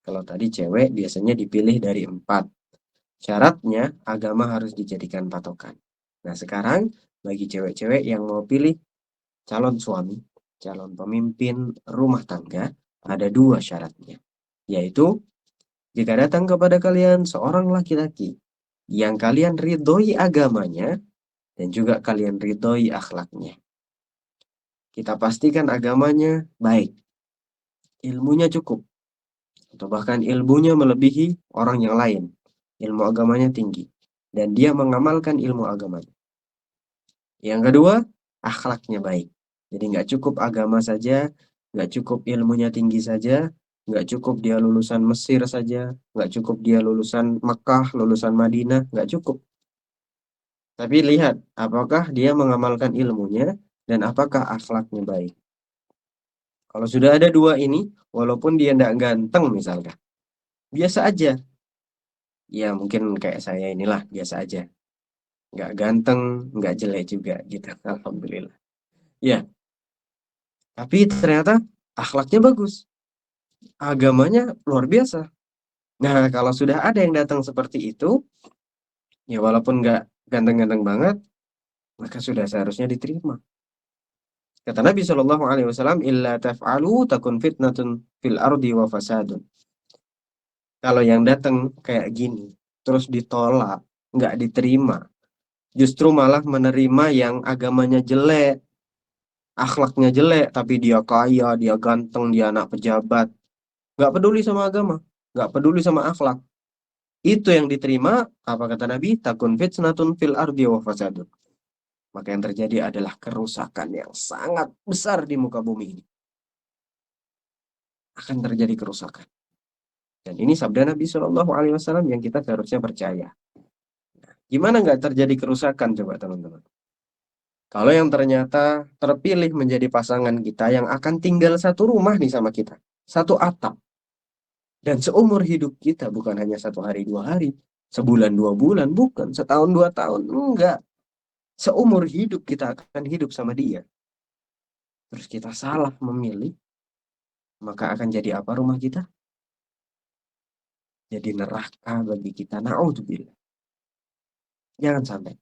Kalau tadi cewek biasanya dipilih dari 4. Syaratnya agama harus dijadikan patokan. Nah, sekarang bagi cewek-cewek yang mau pilih calon suami, calon pemimpin rumah tangga, ada 2 syaratnya. Yaitu, jika datang kepada kalian seorang laki-laki yang kalian ridhoi agamanya dan juga kalian ridhoi akhlaknya. Kita pastikan agamanya baik, ilmunya cukup, atau bahkan ilmunya melebihi orang yang lain. Ilmu agamanya tinggi, dan dia mengamalkan ilmu agamanya. Yang kedua, akhlaknya baik. Jadi nggak cukup agama saja, nggak cukup ilmunya tinggi saja, nggak cukup dia lulusan Mesir saja, nggak cukup dia lulusan Mekah, lulusan Madinah, nggak cukup. Tapi lihat, apakah dia mengamalkan ilmunya dan apakah akhlaknya baik. Kalau sudah ada 2 ini, walaupun dia nggak ganteng misalkan, biasa aja. Ya mungkin kayak saya inilah, biasa aja. nggak ganteng, nggak jelek juga gitu. Alhamdulillah. Ya, tapi ternyata akhlaknya bagus, agamanya luar biasa. Nah, kalau sudah ada yang datang seperti itu, ya walaupun nggak ganteng-ganteng banget, maka sudah seharusnya diterima. Kata Nabi Shallallahu Alaihi Wasallam, "Illa taf'alu takun fitnatun fil ardi wa fasadun." Kalau yang datang kayak gini, terus ditolak, nggak diterima, justru malah menerima yang agamanya jelek, akhlaknya jelek, tapi dia kaya, dia ganteng, dia anak pejabat, nggak peduli sama agama, nggak peduli sama akhlak. Itu yang diterima, apa kata Nabi? Takun fitnatun fil ardi wa fasadun. Maka yang terjadi adalah kerusakan yang sangat besar di muka bumi ini. Akan terjadi kerusakan. Dan ini sabda Nabi Shallallahu Alaihi Wasallam yang kita seharusnya percaya. Gimana nggak terjadi kerusakan coba teman-teman? Kalau yang ternyata terpilih menjadi pasangan kita yang akan tinggal satu rumah nih sama kita, satu atap, dan seumur hidup kita bukan hanya 1 hari 2 hari, sebulan 2 bulan, bukan setahun 2 tahun, enggak. Seumur hidup kita akan hidup sama dia. Terus kita salah memilih, maka akan jadi apa rumah kita? Jadi neraka bagi kita. Naudzubillah. Jangan sampai.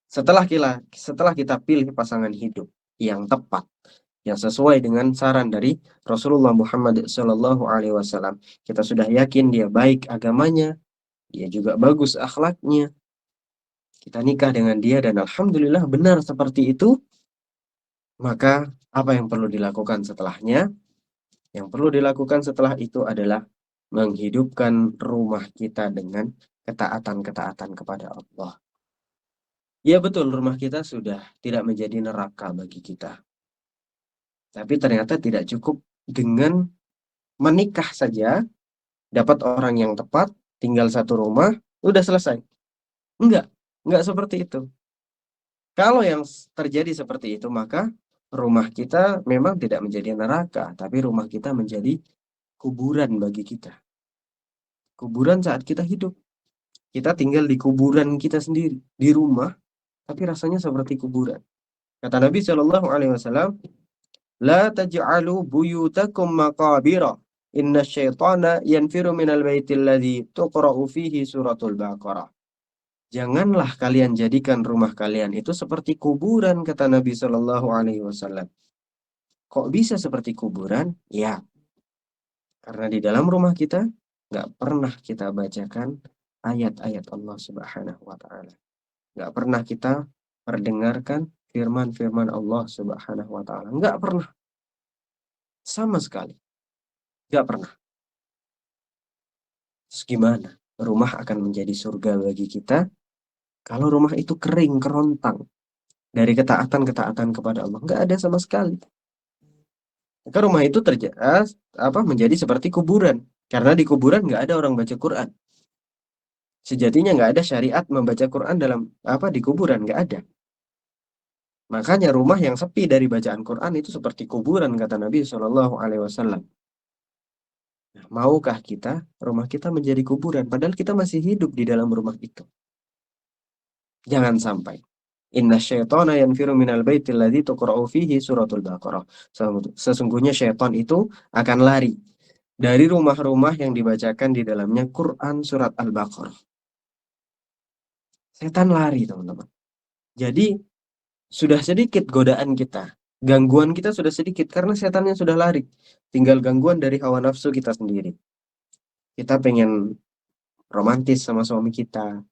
Setelah kita pilih pasangan hidup yang tepat, yang sesuai dengan saran dari Rasulullah Muhammad Sallallahu Alaihi Wasallam, kita sudah yakin dia baik agamanya, dia juga bagus akhlaknya. Kita nikah dengan dia dan alhamdulillah benar seperti itu. Maka apa yang perlu dilakukan setelahnya? Yang perlu dilakukan setelah itu adalah menghidupkan rumah kita dengan ketaatan-ketaatan kepada Allah. Ya betul, rumah kita sudah tidak menjadi neraka bagi kita. Tapi ternyata tidak cukup dengan menikah saja, dapat orang yang tepat, tinggal satu rumah, udah selesai. Enggak seperti itu. Kalau yang terjadi seperti itu, maka rumah kita memang tidak menjadi neraka, tapi rumah kita menjadi kuburan bagi kita. Kuburan saat kita hidup. Kita tinggal di kuburan kita sendiri, di rumah, tapi rasanya seperti kuburan. Kata Nabi Shallallahu Alaihi Wasallam, "La taj'alu buyutakum maqabira. Inna syaitana yanfiru minal baitil ladzi tuqra'u fihi suratul Baqarah." Janganlah kalian jadikan rumah kalian itu seperti kuburan, kata Nabi Shallallahu Alaihi Wasallam. Kok bisa seperti kuburan? Ya, karena di dalam rumah kita nggak pernah kita bacakan ayat-ayat Allah Subhanahu Wa Taala. Nggak pernah kita perdengarkan firman-firman Allah Subhanahu Wa Taala. Nggak pernah, sama sekali, nggak pernah. Terus gimana? Rumah akan menjadi surga bagi kita kalau rumah itu kering, kerontang dari ketaatan-ketaatan kepada Allah. Nggak ada sama sekali. Maka rumah itu menjadi seperti kuburan. Karena di kuburan nggak ada orang baca Quran. Sejatinya nggak ada syariat membaca Quran di kuburan, nggak ada. Makanya rumah yang sepi dari bacaan Quran itu seperti kuburan, kata Nabi Shallallahu Alaihi Wasallam. Nah, maukah rumah kita menjadi kuburan, padahal kita masih hidup di dalam rumah itu? Jangan sampai. Inna syaitana yanfiru minal baitil ladzi tuqra'u fihi suratul Baqarah. Sesungguhnya syaitan itu akan lari dari rumah-rumah yang dibacakan di dalamnya Quran surat Al-Baqarah. Setan lari, teman-teman. Jadi sudah sedikit godaan kita, gangguan kita sudah sedikit karena setannya sudah lari. Tinggal gangguan dari hawa nafsu kita sendiri. Kita pengen romantis sama suami kita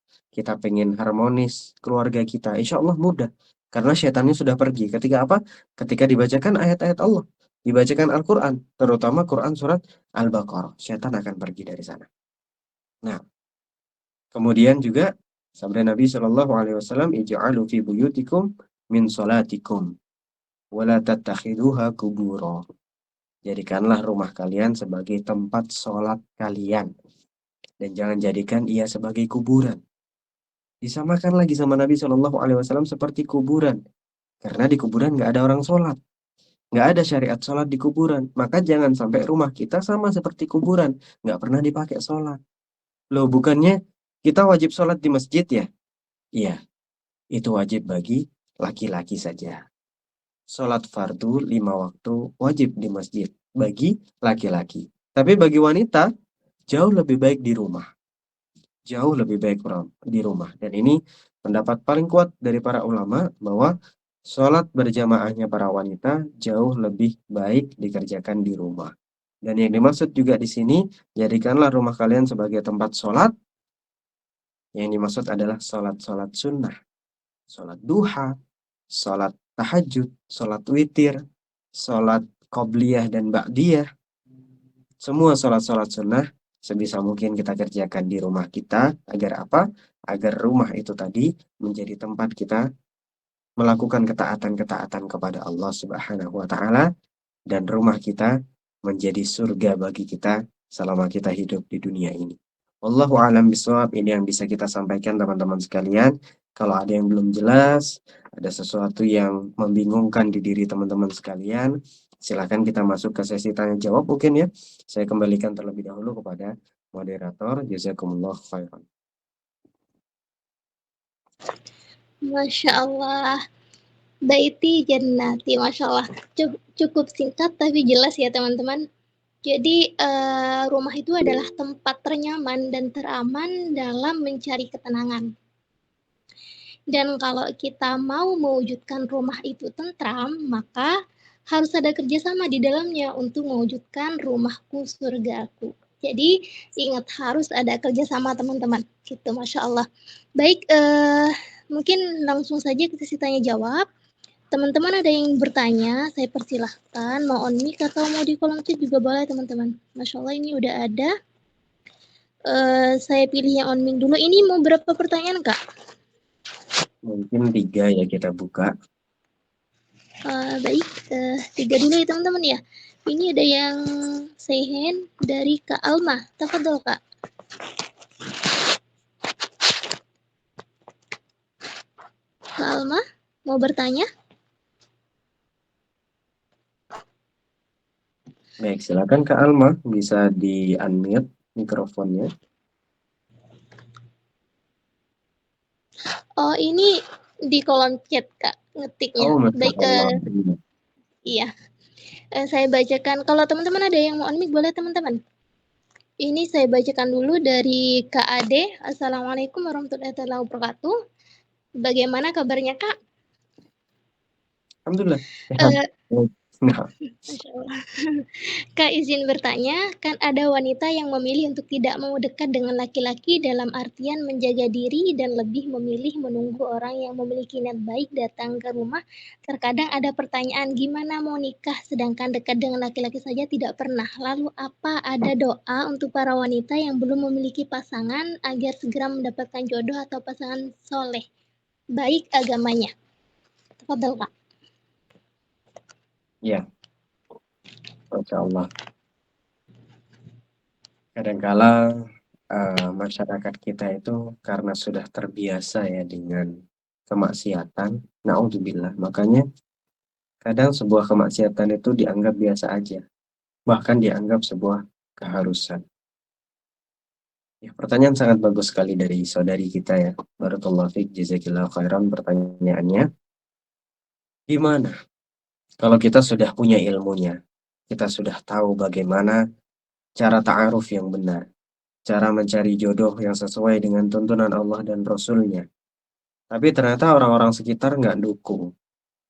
pengen harmonis keluarga kita, insya Allah mudah. Karena setannya sudah pergi. Ketika apa? Ketika dibacakan ayat-ayat Allah, dibacakan Al-Quran, terutama Quran surat Al-Baqarah, setan akan pergi dari sana. Nah, kemudian juga sabda Nabi Shallallahu Alaihi Wasallam, "Ij'alu fi buyutikum min salatikum, wala tattakhiduha kubura." Jadikanlah rumah kalian sebagai tempat sholat kalian, dan jangan jadikan ia sebagai kuburan. Disamakan lagi sama Nabi Shallallahu Alaihi Wasallam seperti kuburan, karena di kuburan nggak ada orang sholat, nggak ada syariat sholat di kuburan. Maka jangan sampai rumah kita sama seperti kuburan, nggak pernah dipakai sholat. Loh, bukannya kita wajib sholat di masjid ya? Iya, itu wajib bagi laki-laki saja. Sholat fardu 5 waktu wajib di masjid bagi laki-laki. Tapi bagi wanita jauh lebih baik di rumah. Jauh lebih baik di rumah. Dan ini pendapat paling kuat dari para ulama bahwa sholat berjamaahnya para wanita jauh lebih baik dikerjakan di rumah. Dan yang dimaksud juga di sini, jadikanlah rumah kalian sebagai tempat sholat. Yang dimaksud adalah sholat-sholat sunnah, sholat duha, sholat tahajud, sholat witir, sholat qobliyah dan ba'diyah. Semua sholat-sholat sunnah sebisa mungkin kita kerjakan di rumah kita. Agar apa? Agar rumah itu tadi menjadi tempat kita melakukan ketaatan-ketaatan kepada Allah Subhanahu wa Ta'ala, dan rumah kita menjadi surga bagi kita selama kita hidup di dunia ini. Wallahu a'lam bishawab. Ini yang bisa kita sampaikan teman-teman sekalian. Kalau ada yang belum jelas, ada sesuatu yang membingungkan di diri teman-teman sekalian, silakan kita masuk ke sesi tanya jawab mungkin ya. Saya kembalikan terlebih dahulu kepada moderator. Jazakumullah khairan. Masya Allah. Baiti jannati, Masya Allah. Cukup singkat tapi jelas ya teman-teman. Jadi rumah itu adalah tempat ternyaman dan teraman dalam mencari ketenangan. Dan kalau kita mau mewujudkan rumah itu tentram, maka harus ada kerjasama di dalamnya untuk mewujudkan rumahku surgaku. Jadi ingat harus ada kerjasama teman-teman. Gitu, Masya Allah. Baik, mungkin langsung saja ke sesi tanya jawab. Teman-teman ada yang bertanya, saya persilahkan mau on mic atau mau di kolom chat juga boleh teman-teman. Masya Allah ini udah ada. Saya pilih yang on mic dulu. Ini mau berapa pertanyaan Kak? Mungkin 3 ya kita buka. Baik, 3 dulu ya teman-teman ya. Ini ada yang say hand dari Kak Alma. Tafadhol Kak. Kak Alma mau bertanya? Baik, silakan Kak Alma, bisa di-unmute mikrofonnya. Oh, ini di kolom chat Kak ngetiknya. Oh, Baik, iya. Saya bacakan. Kalau teman-teman ada yang mau on mic boleh teman-teman. Ini saya bacakan dulu dari Kak Ade. Assalamualaikum warahmatullahi wabarakatuh. Bagaimana kabarnya Kak? Alhamdulillah, sehat. Nah, Masya Allah. Kak izin bertanya, kan ada wanita yang memilih untuk tidak mau dekat dengan laki-laki dalam artian menjaga diri dan lebih memilih menunggu orang yang memiliki niat baik datang ke rumah. Terkadang ada pertanyaan, gimana mau nikah sedangkan dekat dengan laki-laki saja tidak pernah. Lalu apa ada doa untuk para wanita yang belum memiliki pasangan agar segera mendapatkan jodoh atau pasangan soleh, baik agamanya? Tafadhol Kak. ya, Masya Allah. Kadangkala masyarakat kita itu karena sudah terbiasa ya dengan kemaksiatan, naudzubillah. Makanya kadang sebuah kemaksiatan itu dianggap biasa aja, bahkan dianggap sebuah keharusan. Ya, pertanyaan sangat bagus sekali dari saudari kita ya. Barakallahu fiik, jazakillahu khairan pertanyaannya. Gimana kalau kita sudah punya ilmunya, kita sudah tahu bagaimana cara ta'aruf yang benar, cara mencari jodoh yang sesuai dengan tuntunan Allah dan Rasul-Nya. Tapi ternyata orang-orang sekitar nggak dukung.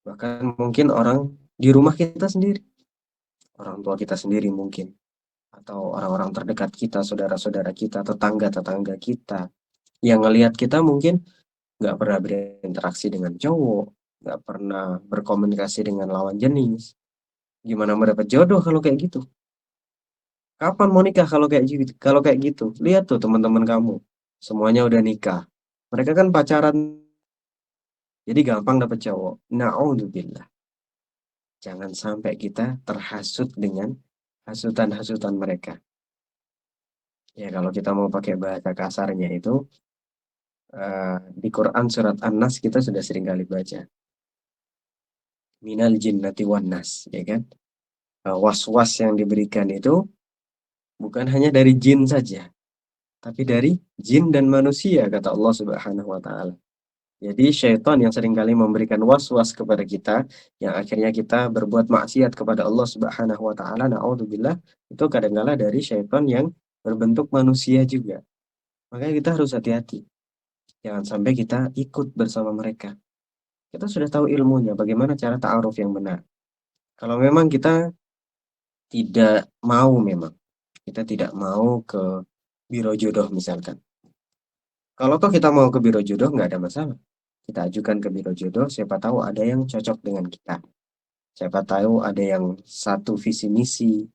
Bahkan mungkin orang di rumah kita sendiri, orang tua kita sendiri mungkin, atau orang-orang terdekat kita, saudara-saudara kita, tetangga-tetangga kita, yang ngelihat kita mungkin nggak pernah berinteraksi dengan cowok, nggak pernah berkomunikasi dengan lawan jenis. Gimana mau dapat jodoh kalau kayak gitu? Kapan mau nikah kalau kayak gitu? Kalau kayak gitu, lihat tuh teman-teman kamu, semuanya udah nikah. Mereka kan pacaran, jadi gampang dapet cowok. Na'udzubillah. Jangan sampai kita terhasut dengan hasutan-hasutan mereka. Ya kalau kita mau pakai bahasa kasarnya itu, di Quran surat An-Nas kita sudah sering kali baca. Minal jinnati wan nas, ya kan? Was-was yang diberikan itu bukan hanya dari jin saja, tapi dari jin dan manusia, kata Allah Subhanahu wa Ta'ala. Jadi syaitan yang seringkali memberikan was-was kepada kita, yang akhirnya kita berbuat maksiat kepada Allah Subhanahu wa taala, naudzubillah, itu kadangkala dari syaitan yang berbentuk manusia juga. Makanya kita harus hati-hati. Jangan sampai kita ikut bersama mereka. Kita sudah tahu ilmunya, bagaimana cara ta'aruf yang benar. Kalau memang kita kita tidak mau ke biro jodoh misalkan. Kalau toh kita mau ke biro jodoh, nggak ada masalah. Kita ajukan ke biro jodoh, siapa tahu ada yang cocok dengan kita. Siapa tahu ada yang satu visi misi,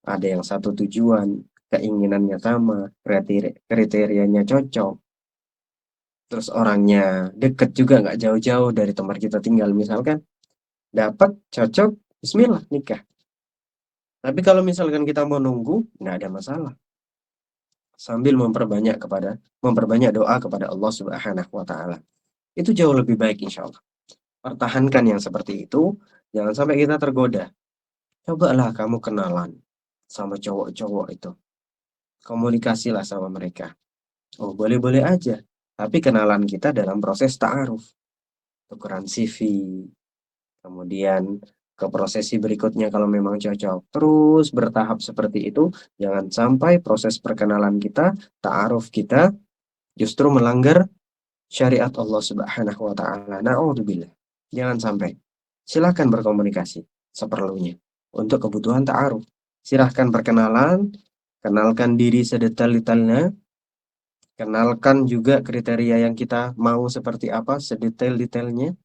ada yang satu tujuan, keinginannya sama, kriterianya cocok, terus orangnya deket juga, nggak jauh-jauh dari tempat kita tinggal misalkan, dapat, cocok, bismillah, nikah. Tapi kalau misalkan kita mau nunggu, nggak ada masalah. Sambil memperbanyak doa kepada Allah Subhanahu wa taala. Itu jauh lebih baik insya Allah. Pertahankan yang seperti itu, jangan sampai kita tergoda. Cobalah kamu kenalan sama cowok-cowok itu. Komunikasilah sama mereka. Oh, boleh-boleh aja. Tapi kenalan kita dalam proses ta'aruf. Tukeran CV, kemudian ke prosesi berikutnya kalau memang cocok. Terus bertahap seperti itu, jangan sampai proses perkenalan kita, ta'aruf kita, justru melanggar syariat Allah Subhanahu wa taala. Na'udzubillah. Jangan sampai. Silakan berkomunikasi seperlunya untuk kebutuhan ta'aruf. Silahkan perkenalan, kenalkan diri sedetail-detailnya, kenalkan juga kriteria yang kita mau seperti apa sedetail-detailnya.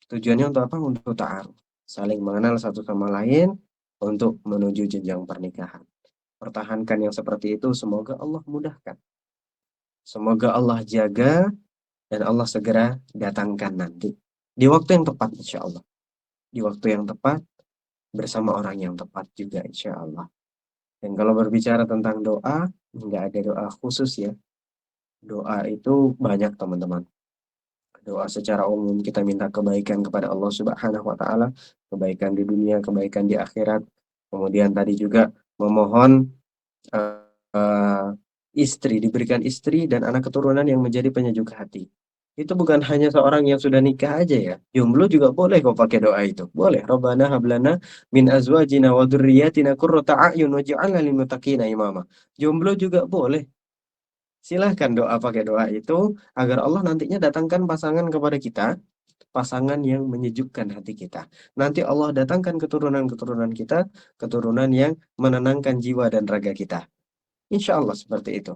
Tujuannya untuk apa? Untuk ta'aruf. Saling mengenal satu sama lain untuk menuju jenjang pernikahan. Pertahankan yang seperti itu, semoga Allah mudahkan. Semoga Allah jaga dan Allah segera datangkan nanti. Di waktu yang tepat insya Allah. Di waktu yang tepat, bersama orang yang tepat juga insya Allah. Dan kalau berbicara tentang doa, nggak ada doa khusus ya. Doa itu banyak teman-teman. Doa secara umum kita minta kebaikan kepada Allah Subhanahu wa taala, kebaikan di dunia, kebaikan di akhirat. Kemudian tadi juga memohon uh, istri, diberikan istri dan anak keturunan yang menjadi penyejuk hati. Itu bukan hanya seorang yang sudah nikah aja ya. Jomblo juga boleh kok pakai doa itu. Boleh. Rabbana hablana min azwajina wa dzurriyyatina qurrata a'yun waj'alna lil muttaqina imama. Jomblo juga boleh. Silahkan doa pakai doa itu agar Allah nantinya datangkan pasangan kepada kita, pasangan yang menyejukkan hati kita. Nanti Allah datangkan keturunan-keturunan kita, keturunan yang menenangkan jiwa dan raga kita. Insya Allah seperti itu.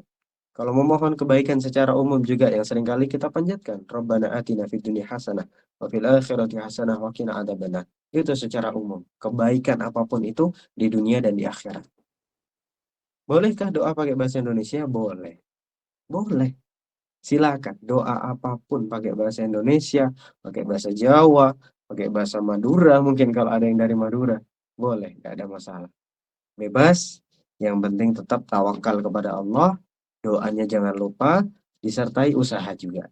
Kalau memohon kebaikan secara umum juga yang seringkali kita panjatkan, Rabbana atina fid dunya hasanah wa fil akhirati hasanah wa qina adzabannar. Itu secara umum. Kebaikan apapun itu di dunia dan di akhirat. Bolehkah doa pakai bahasa Indonesia? Boleh. Boleh. Silakan. Doa apapun pakai bahasa Indonesia, pakai bahasa Jawa, pakai bahasa Madura, mungkin kalau ada yang dari Madura. Boleh, nggak ada masalah. Bebas, yang penting tetap tawakal kepada Allah, doanya jangan lupa, disertai usaha juga.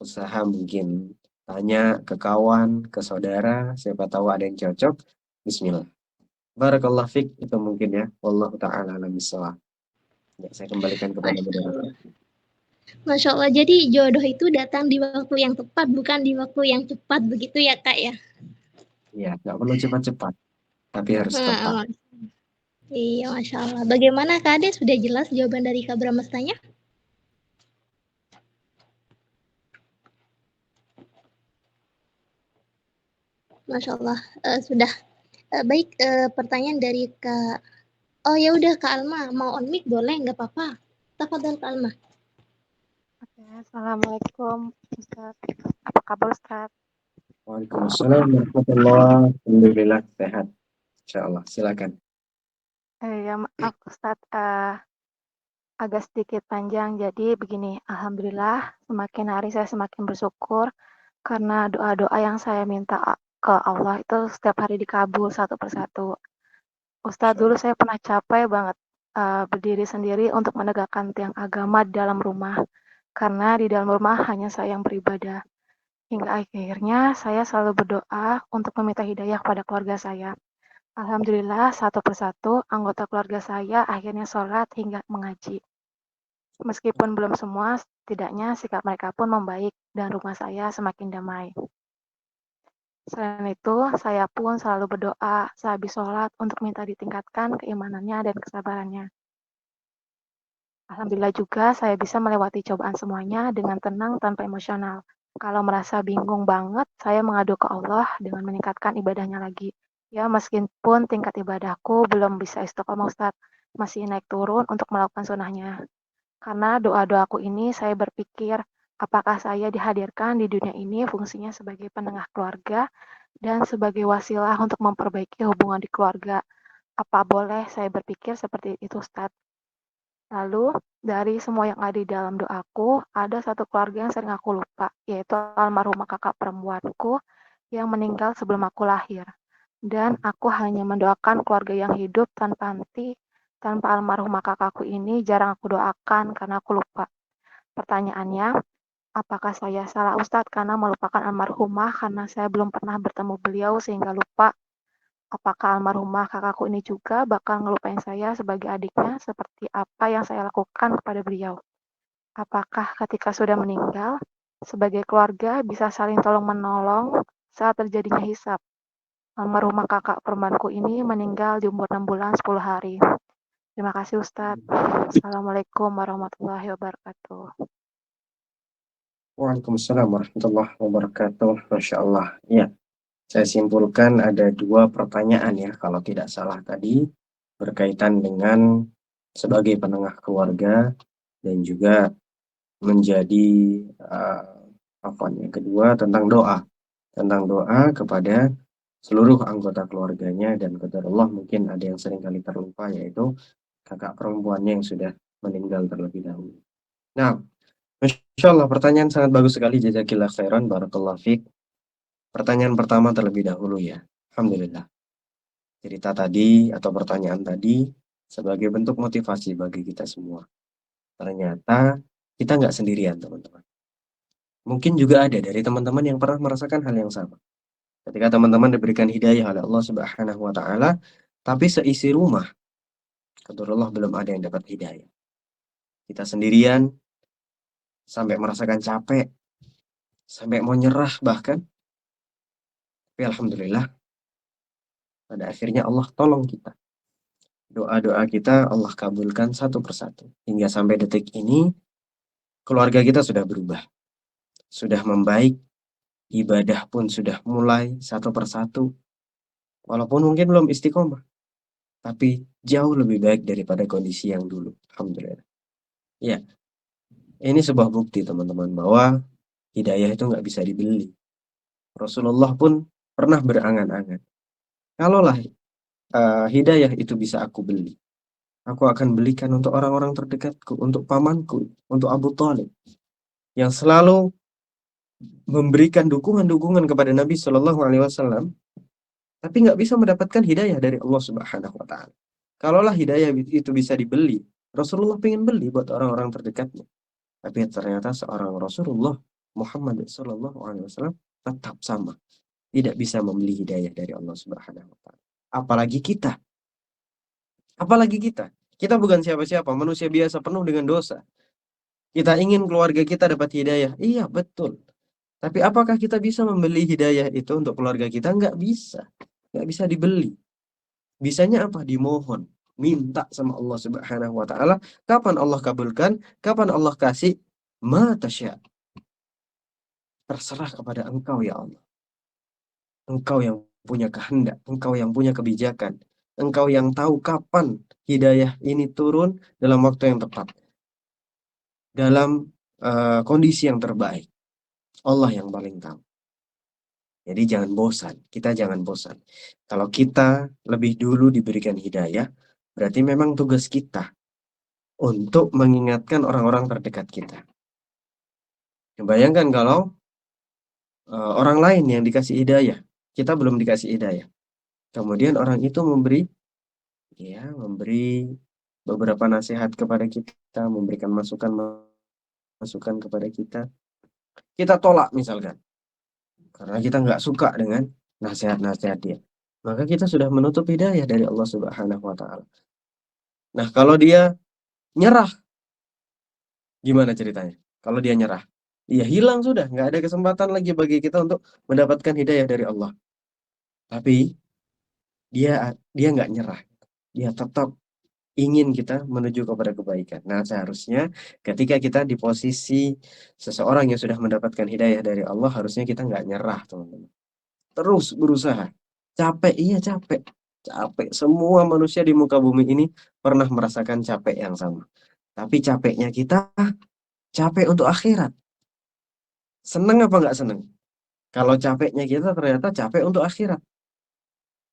Usaha mungkin tanya ke kawan, ke saudara, siapa tahu ada yang cocok, bismillah. Barakallah fik, itu mungkin ya. Wallahu ta'ala alam bissawab. Ya, saya kembalikan kepada moderator. Masya Allah, jadi jodoh itu datang di waktu yang tepat, bukan di waktu yang cepat, begitu ya Kak ya? Ya, nggak perlu cepat-cepat, tapi harus tepat. Nah, iya, Masya Allah. Bagaimana Kak Ade? Sudah jelas jawaban dari Kak Bramastanya? Masya Allah, sudah. Baik, pertanyaan dari Kak. Oh ya udah Kak Alma, mau on mic boleh, nggak apa-apa. Tafadhol Kak Alma. Oke, Assalamualaikum Ustaz. Apa kabar Ustaz? Waalaikumsalam warahmatullahi wabarakatuh. Alhamdulillah sehat. Insyaallah. Silakan. Ya maaf Ustaz, agak sedikit panjang. Jadi begini, Alhamdulillah semakin hari saya semakin bersyukur karena doa-doa yang saya minta ke Allah itu setiap hari dikabul satu persatu. Ustaz, dulu Insyaallah. saya pernah capek banget berdiri sendiri untuk menegakkan tiang agama di dalam rumah. Karena di dalam rumah hanya saya yang beribadah. Hingga akhirnya saya selalu berdoa untuk meminta hidayah kepada keluarga saya. Alhamdulillah satu persatu anggota keluarga saya akhirnya sholat hingga mengaji. Meskipun belum semua, setidaknya sikap mereka pun membaik dan rumah saya semakin damai. Selain itu, saya pun selalu berdoa sehabis sholat untuk minta ditingkatkan keimanannya dan kesabarannya. Alhamdulillah juga saya bisa melewati cobaan semuanya dengan tenang tanpa emosional. Kalau merasa bingung banget, saya mengadu ke Allah dengan meningkatkan ibadahnya lagi. Ya, meskipun tingkat ibadahku belum bisa istiqomah Ustadz, masih naik turun untuk melakukan sunnahnya. Karena doa-doaku ini saya berpikir, apakah saya dihadirkan di dunia ini fungsinya sebagai penengah keluarga dan sebagai wasilah untuk memperbaiki hubungan di keluarga. Apa boleh saya berpikir seperti itu, Ustadz? Lalu, dari semua yang ada di dalam doaku, ada satu keluarga yang sering aku lupa, yaitu almarhumah kakak perempuanku yang meninggal sebelum aku lahir. Dan aku hanya mendoakan keluarga yang hidup tanpa henti, tanpa almarhumah kakakku ini jarang aku doakan karena aku lupa. Pertanyaannya, apakah saya salah Ustadz karena melupakan almarhumah karena saya belum pernah bertemu beliau sehingga lupa? Apakah almarhumah kakakku ini juga bakal ngelupain saya sebagai adiknya seperti apa yang saya lakukan kepada beliau? Apakah ketika sudah meninggal, sebagai keluarga bisa saling tolong-menolong saat terjadinya hisab? Almarhumah kakak perempuanku ini meninggal di umur 6 bulan 10 hari. Terima kasih Ustadz. Assalamualaikum warahmatullahi wabarakatuh. Waalaikumsalam warahmatullahi wabarakatuh. Masya Allah. Ya, saya simpulkan ada 2 pertanyaan ya, kalau tidak salah tadi, berkaitan dengan sebagai penengah keluarga dan juga menjadi yang kedua tentang doa kepada seluruh anggota keluarganya, dan qadarullah mungkin ada yang sering kali terlupa, yaitu kakak perempuannya yang sudah meninggal terlebih dahulu. Nah, Masya Allah, pertanyaan sangat bagus sekali. Jazakillah khairan, barakallah fiq. Pertanyaan pertama terlebih dahulu ya. Alhamdulillah. Cerita tadi atau pertanyaan tadi sebagai bentuk motivasi bagi kita semua. Ternyata kita nggak sendirian, teman-teman. Mungkin juga ada dari teman-teman yang pernah merasakan hal yang sama. Ketika teman-teman diberikan hidayah oleh Allah Subhanahu wa taala, tapi seisi rumah qadarullah belum ada yang dapat hidayah. Kita sendirian sampai merasakan capek, sampai mau nyerah bahkan. Tapi alhamdulillah pada akhirnya Allah tolong kita. Doa-doa kita Allah kabulkan satu persatu. Hingga sampai detik ini keluarga kita sudah berubah. Sudah membaik, ibadah pun sudah mulai satu persatu. Walaupun mungkin belum istiqomah, tapi jauh lebih baik daripada kondisi yang dulu. Alhamdulillah. Ya, ini sebuah bukti teman-teman bahwa hidayah itu nggak bisa dibeli. Rasulullah pun pernah berangan-angan. Kalaulah hidayah itu bisa aku beli, aku akan belikan untuk orang-orang terdekatku, untuk pamanku, untuk Abu Thalib, yang selalu memberikan dukungan-dukungan kepada Nabi Shallallahu Alaihi Wasallam, tapi nggak bisa mendapatkan hidayah dari Allah Subhanahu Wa Taala. Kalaulah hidayah itu bisa dibeli, Rasulullah pengen beli buat orang-orang terdekatnya. Tapi ternyata seorang Rasulullah Muhammad Shallallahu Alaihi Wasallam tetap sama, tidak bisa membeli hidayah dari Allah Subhanahu Wa Taala. Apalagi kita, kita bukan siapa-siapa, manusia biasa penuh dengan dosa. Kita ingin keluarga kita dapat hidayah, iya betul. Tapi apakah kita bisa membeli hidayah itu untuk keluarga kita? Nggak bisa, nggak bisa dibeli. Bisanya apa? Dimohon, minta sama Allah Subhanahu Wa Taala. Kapan Allah kabulkan? Kapan Allah kasih? Ma tasya. Terserah kepada Engkau ya Allah. Engkau yang punya kehendak, Engkau yang punya kebijakan, Engkau yang tahu kapan hidayah ini turun dalam waktu yang tepat, dalam kondisi yang terbaik. Allah yang paling tahu. Jadi jangan bosan, kita jangan bosan. Kalau kita lebih dulu diberikan hidayah, berarti memang tugas kita untuk mengingatkan orang-orang terdekat kita. Bayangkan kalau orang lain yang dikasih hidayah, kita belum dikasih hidayah. Kemudian orang itu memberi beberapa nasihat kepada kita, memberikan masukan kepada kita. Kita tolak misalkan, karena kita nggak suka dengan nasihat-nasihat dia. Maka kita sudah menutup hidayah dari Allah Subhanahu Wa Taala. Nah, kalau dia nyerah, Gimana ceritanya? Kalau dia nyerah, ya hilang sudah, nggak ada kesempatan lagi bagi kita untuk mendapatkan hidayah dari Allah. Tapi dia nggak nyerah, dia tetap ingin kita menuju kepada kebaikan. Nah, seharusnya ketika kita di posisi seseorang yang sudah mendapatkan hidayah dari Allah, harusnya kita nggak nyerah, teman-teman. Terus berusaha. Capek, iya capek. Capek. Semua manusia di muka bumi ini pernah merasakan capek yang sama. Tapi capeknya kita capek untuk akhirat. Seneng apa nggak seneng? Kalau capeknya kita ternyata capek untuk akhirat.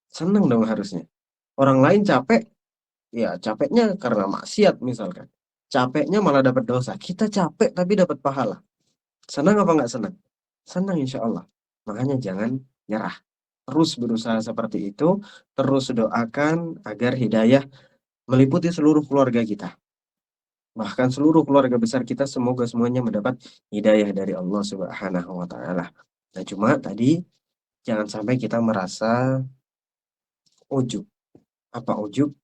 Seneng dong harusnya. Orang lain capek, ya capeknya karena maksiat misalkan. Capeknya malah dapat dosa. Kita capek tapi dapat pahala. Senang apa nggak senang? Senang insya Allah. Makanya jangan nyerah. Terus berusaha seperti itu. Terus doakan agar hidayah meliputi seluruh keluarga kita. Bahkan seluruh keluarga besar kita semoga semuanya mendapat hidayah dari Allah Subhanahu wa taala. Nah, cuma tadi jangan sampai kita merasa ujub. Apa ujub?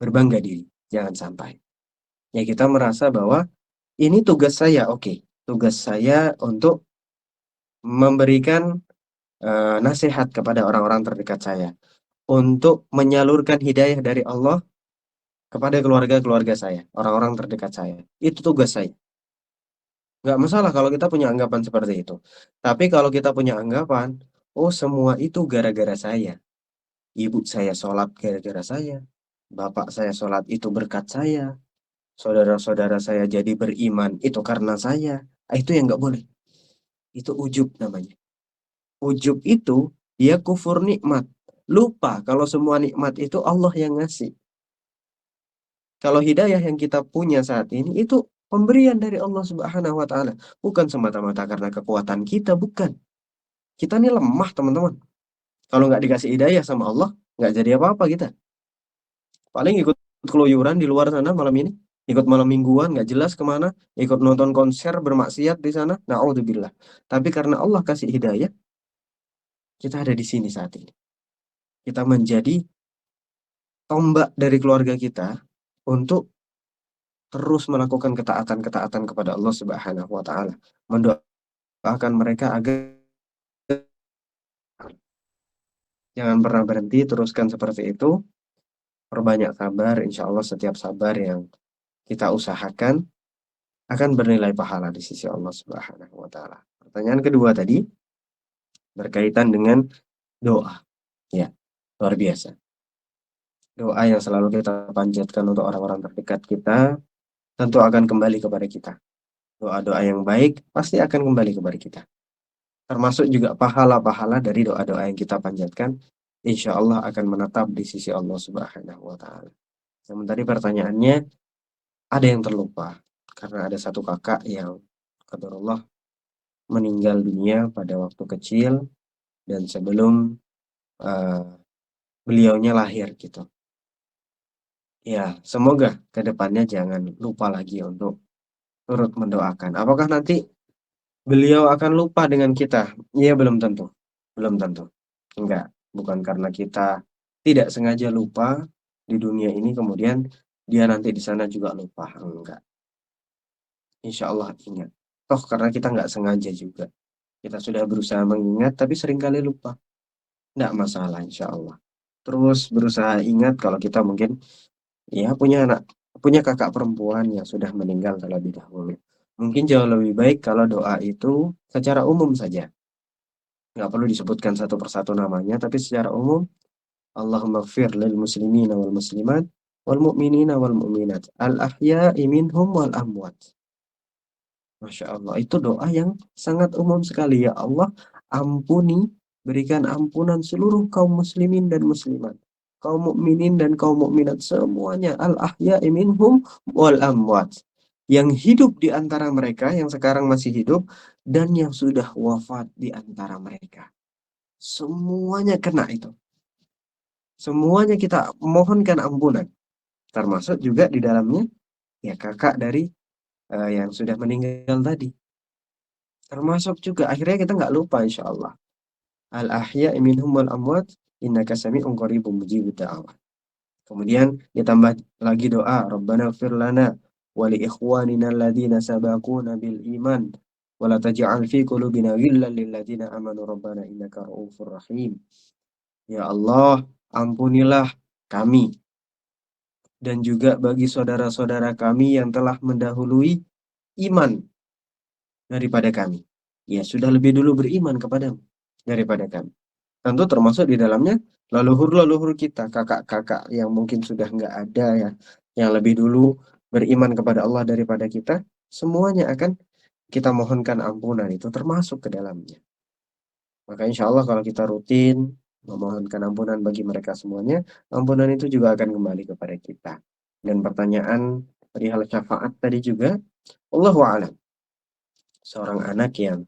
Berbangga diri. Jangan sampai. Ya kita merasa bahwa ini tugas saya, oke. Tugas saya untuk memberikan nasihat kepada orang-orang terdekat saya. Untuk menyalurkan hidayah dari Allah kepada keluarga-keluarga saya. Orang-orang terdekat saya. Itu tugas saya. Nggak masalah kalau kita punya anggapan seperti itu. Tapi kalau kita punya anggapan, oh semua itu gara-gara saya. Ibu saya sholat gara-gara saya. Bapak saya sholat itu berkat saya. Saudara-saudara saya jadi beriman itu karena saya. Itu yang nggak boleh. Itu ujub namanya. Ujub itu dia kufur nikmat. Lupa kalau semua nikmat itu Allah yang ngasih. Kalau hidayah yang kita punya saat ini itu pemberian dari Allah Subhanahu wa taala, bukan semata-mata karena kekuatan kita, bukan. Kita ini lemah, teman-teman. Kalau nggak dikasih hidayah sama Allah, nggak jadi apa-apa kita. Paling ikut keluyuran di luar sana malam ini, ikut malam mingguan, nggak jelas kemana, ikut nonton konser bermaksiat di sana, na'udzubillah. Tapi karena Allah kasih hidayah, kita ada di sini saat ini. Kita menjadi tombak dari keluarga kita untuk terus melakukan ketaatan-ketaatan kepada Allah Subhanahu wa taala. Mendoakan mereka agar jangan pernah berhenti, teruskan seperti itu. Perbanyak sabar, insya Allah setiap sabar yang kita usahakan akan bernilai pahala di sisi Allah Subhanahu wa taala. Pertanyaan kedua tadi berkaitan dengan doa. Ya, luar biasa. Doa yang selalu kita panjatkan untuk orang-orang terdekat kita tentu akan kembali kepada kita. Doa-doa yang baik pasti akan kembali kepada kita. Termasuk juga pahala-pahala dari doa-doa yang kita panjatkan, insya Allah akan menetap di sisi Allah Subhanahu wa taala. Namun tadi pertanyaannya, ada yang terlupa karena ada satu kakak yang qadarullah meninggal dunia pada waktu kecil dan sebelum beliaunya lahir gitu. Ya, semoga ke depannya jangan lupa lagi untuk turut mendoakan. Apakah nanti beliau akan lupa dengan kita? Iya, belum tentu. Belum tentu. Enggak, bukan karena kita tidak sengaja lupa di dunia ini kemudian dia nanti di sana juga lupa. Enggak. Insya Allah ingat. Toh karena kita nggak sengaja juga. Kita sudah berusaha mengingat tapi seringkali lupa. Enggak masalah insya Allah. Terus berusaha ingat kalau kita mungkin ya punya kakak perempuan yang sudah meninggal terlebih dahulu. Mungkin jauh lebih baik kalau doa itu secara umum saja. Nggak perlu disebutkan satu persatu namanya, tapi secara umum, Allahumma gfir lil muslimina wal muslimat wal mu'minina wal mu'minat al ahya'i minhum wal amwat. Masya Allah, itu doa yang sangat umum sekali. Ya Allah, ampuni, berikan ampunan seluruh kaum muslimin dan muslimat, kaum mukminin dan kaum mukminat semuanya, al ahya'i minhum wal amwat, yang hidup di antara mereka, yang sekarang masih hidup, dan yang sudah wafat di antara mereka. Semuanya kena itu. Semuanya kita mohonkan ampunan. Termasuk juga di dalamnya ya kakak dari yang sudah meninggal tadi. Termasuk juga akhirnya kita nggak lupa insya Allah. Al ahya minhum wal amwat innaka sami'un qaribun mujibud da'awat. Kemudian ditambah lagi doa Rabbana ighfir lana wa li ikhwanina alladziina sabaquna bil iman wa la taj'al fi qulubina ghillan lil ladzina amanu rabbana innaka ra'ufur rahim. Ya Allah, ampunilah kami dan juga bagi saudara-saudara kami yang telah mendahului iman daripada kami. Ya, sudah lebih dulu beriman kepadamu daripada kami. Tentu termasuk di dalamnya leluhur-leluhur kita, kakak-kakak yang mungkin sudah nggak ada ya, yang lebih dulu beriman kepada Allah daripada kita, semuanya akan kita mohonkan ampunan, itu termasuk ke dalamnya. Maka insya Allah kalau kita rutin memohonkan ampunan bagi mereka semuanya, ampunan itu juga akan kembali kepada kita. Dan pertanyaan perihal syafaat tadi juga, Allahu a'lam. Seorang anak yang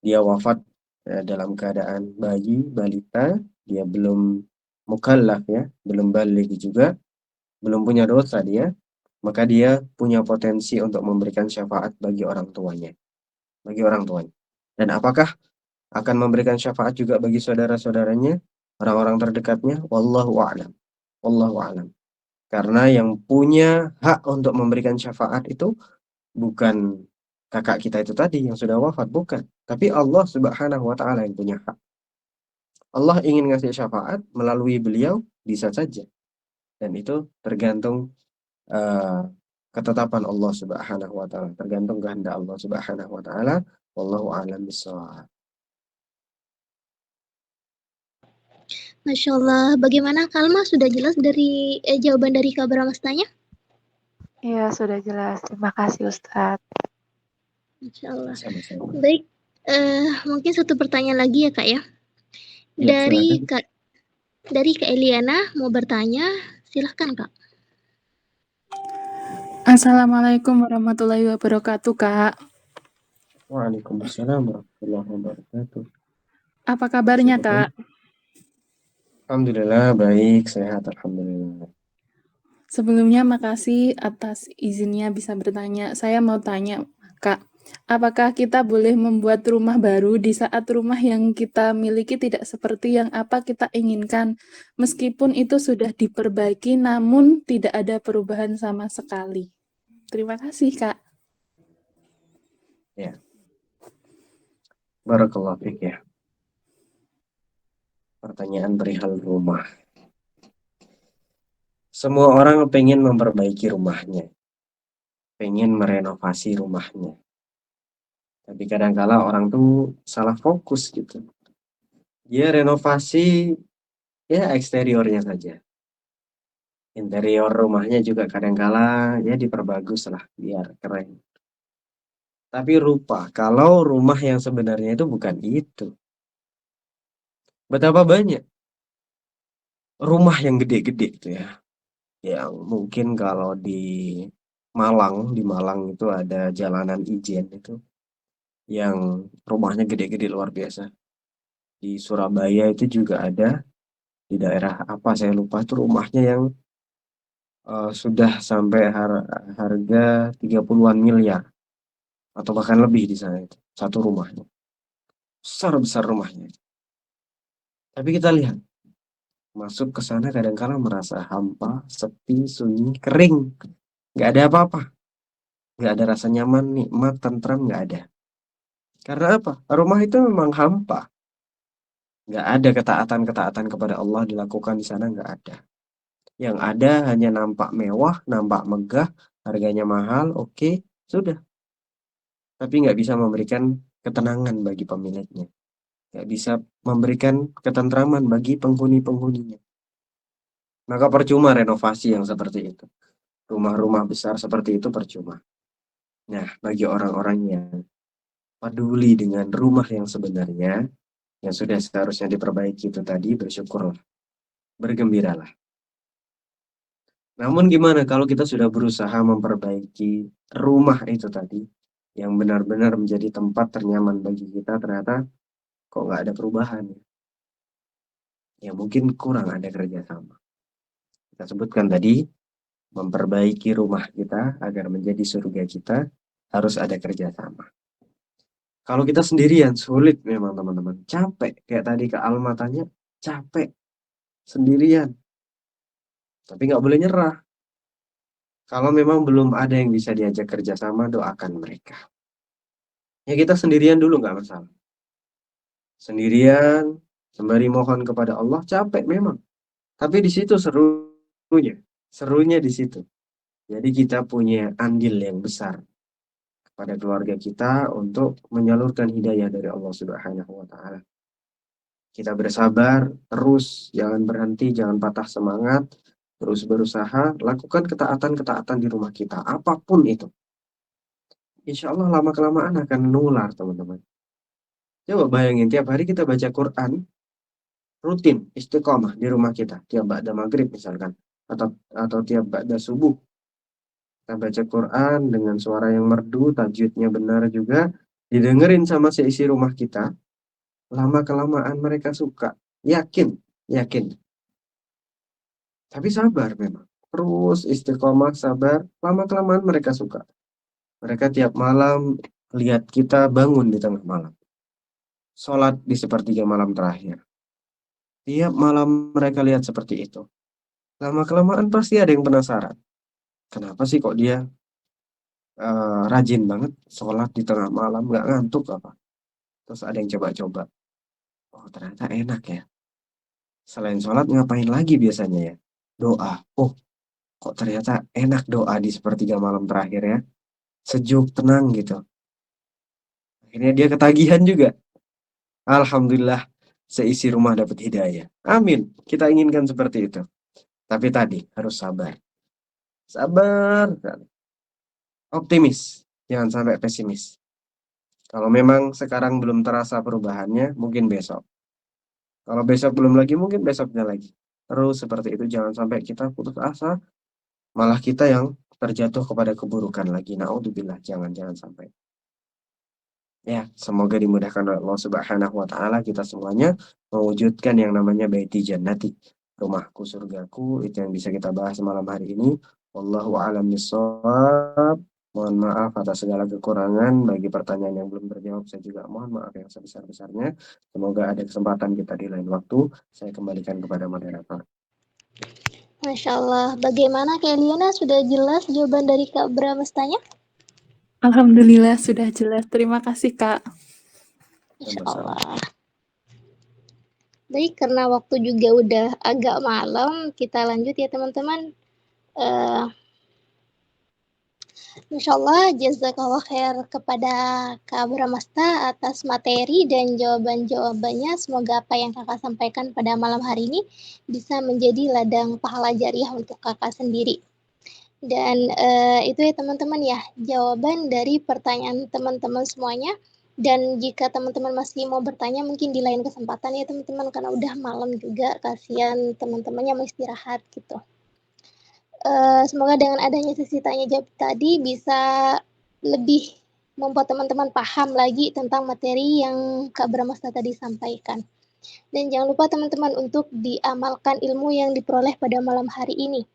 dia wafat dalam keadaan bayi, balita, dia belum mukallaf ya, belum balik juga, belum punya dosa dia, maka dia punya potensi untuk memberikan syafaat bagi orang tuanya. Bagi orang tuanya. Dan apakah akan memberikan syafaat juga bagi saudara-saudaranya, orang-orang terdekatnya? Wallahu a'lam. Wallahu a'lam. Karena yang punya hak untuk memberikan syafaat itu bukan kakak kita itu tadi yang sudah wafat, bukan. Tapi Allah Subhanahu wa Ta'ala yang punya hak. Allah ingin ngasih syafaat melalui beliau, bisa saja. Dan itu tergantung ketetapan Allah Subhanahu wa Ta'ala, tergantung kehendak Allah Subhanahu wa Ta'ala. Wallahu a'lam bishawab. Masya Allah, bagaimana Kalma, sudah jelas dari jawaban dari Kak Bramastanya? Iya, sudah jelas. Terima kasih Ustadz. Masya Allah. Sama-sama. Baik, mungkin satu pertanyaan lagi ya Kak ya. Ya, silakan. Dari Kak Eliana mau bertanya, silahkan Kak. Assalamualaikum warahmatullahi wabarakatuh, Kak. Waalaikumsalam warahmatullahi wabarakatuh. Apa kabarnya, Kak? Alhamdulillah, baik, sehat, alhamdulillah. Sebelumnya makasih atas izinnya bisa bertanya. Saya mau tanya, Kak, apakah kita boleh membuat rumah baru di saat rumah yang kita miliki tidak seperti yang apa kita inginkan, meskipun itu sudah diperbaiki namun tidak ada perubahan sama sekali? Terima kasih, Kak. Ya. Barakallahu fiik ya. Pertanyaan perihal rumah. Semua orang pengen memperbaiki rumahnya, pengen merenovasi rumahnya. Tapi kadang-kala orang tuh salah fokus gitu. Dia renovasi ya eksteriornya saja. Interior rumahnya juga kadang-kala ya diperbagus lah biar keren. Tapi lupa kalau rumah yang sebenarnya itu bukan itu. Betapa banyak rumah yang gede-gede itu ya. Yang mungkin kalau di Malang itu ada jalanan Ijen itu yang rumahnya gede-gede luar biasa. Di Surabaya itu juga ada, di daerah apa saya lupa, itu rumahnya yang sudah sampai harga 30-an miliar atau bahkan lebih di sana itu satu rumahnya. Besar-besar rumahnya. Tapi kita lihat masuk ke sana kadang-kala merasa hampa, sepi, sunyi, kering. Nggak ada apa-apa. Nggak ada rasa nyaman, nikmat, tentram, nggak ada. Karena apa? Rumah itu memang hampa. Nggak ada ketaatan-ketaatan kepada Allah dilakukan di sana, nggak ada. Yang ada hanya nampak mewah, nampak megah, harganya mahal, oke, sudah. Tapi nggak bisa memberikan ketenangan bagi pemiliknya. Nggak bisa memberikan ketentraman bagi penghuni-penghuninya. Maka percuma renovasi yang seperti itu. Rumah-rumah besar seperti itu percuma. Nah, bagi orang-orang yang peduli dengan rumah yang sebenarnya, yang sudah seharusnya diperbaiki itu tadi, bersyukurlah, bergembiralah. Namun gimana kalau kita sudah berusaha memperbaiki rumah itu tadi, yang benar-benar menjadi tempat ternyaman bagi kita, ternyata kok nggak ada perubahan. Ya mungkin kurang ada kerjasama. Kita sebutkan tadi, memperbaiki rumah kita agar menjadi surga kita, harus ada kerjasama. Kalau kita sendirian, sulit memang teman-teman. Capek, kayak tadi Kak Alma tanya, capek, sendirian. Tapi nggak boleh nyerah. Kalau memang belum ada yang bisa diajak kerjasama, doakan mereka. Ya kita sendirian dulu nggak masalah. Sendirian, sembari mohon kepada Allah, capek memang. Tapi di situ serunya. Serunya di situ. Jadi kita punya andil yang besar pada keluarga kita untuk menyalurkan hidayah dari Allah Subhanahu wa taala. Kita bersabar, terus jangan berhenti, jangan patah semangat, terus berusaha, lakukan ketaatan-ketaatan di rumah kita, apapun itu. Insya Allah lama-kelamaan akan nular, teman-teman. Coba bayangin, tiap hari kita baca Quran, rutin, istiqomah di rumah kita, tiap ba'da maghrib misalkan, atau tiap ba'da subuh. Kita baca Quran dengan suara yang merdu, tajwidnya benar juga, didengerin sama seisi rumah kita, lama-kelamaan mereka suka. Yakin, yakin. Tapi sabar memang. Terus istiqomah, sabar, lama-kelamaan mereka suka. Mereka tiap malam lihat kita bangun di tengah malam. Sholat di sepertiga malam terakhir. Tiap malam mereka lihat seperti itu. Lama-kelamaan pasti ada yang penasaran. Kenapa sih kok dia rajin banget sholat di tengah malam, nggak ngantuk apa? Terus ada yang coba-coba. Oh ternyata enak ya. Selain sholat ngapain lagi biasanya ya? Doa. Oh kok ternyata enak doa di sepertiga malam terakhir ya. Sejuk, tenang gitu. Akhirnya dia ketagihan juga. Alhamdulillah seisi rumah dapat hidayah. Amin. Kita inginkan seperti itu. Tapi tadi harus sabar. Sabar. Optimis. Jangan sampai pesimis. Kalau memang sekarang belum terasa perubahannya, mungkin besok. Kalau besok belum lagi, mungkin besoknya lagi. Terus seperti itu, jangan sampai kita putus asa, malah kita yang terjatuh kepada keburukan lagi. Naudzubillah, jangan sampai. Ya, semoga dimudahkan oleh Allah Subhanahu wa taala kita semuanya mewujudkan yang namanya baiti jannati, rumahku surgaku. Itu yang bisa kita bahas malam hari ini. Wallahu a'lam bishawab. Mohon maaf atas segala kekurangan. Bagi pertanyaan yang belum terjawab, saya juga mohon maaf yang sebesar-besarnya. Semoga ada kesempatan kita di lain waktu. Saya kembalikan kepada moderator. Masya Allah. Bagaimana Kak Eliana? Sudah jelas jawaban dari Kak Bramastanya? Alhamdulillah sudah jelas. Terima kasih, Kak. Masya Allah. Baik, karena waktu juga udah agak malam, kita lanjut ya teman-teman. Masya Allah, jazakallah khair kepada Kak Bramasta atas materi dan jawaban-jawabannya. Semoga apa yang kakak sampaikan pada malam hari ini bisa menjadi ladang pahala jariah untuk kakak sendiri. Dan itu ya teman-teman ya, jawaban dari pertanyaan teman-teman semuanya. Dan jika teman-teman masih mau bertanya mungkin di lain kesempatan ya teman-teman, karena udah malam juga, kasihan teman-temannya mau istirahat gitu. Semoga dengan adanya sesi tanya jawab tadi bisa lebih membuat teman-teman paham lagi tentang materi yang Kak Bramasta tadi sampaikan. Dan jangan lupa teman-teman untuk diamalkan ilmu yang diperoleh pada malam hari ini.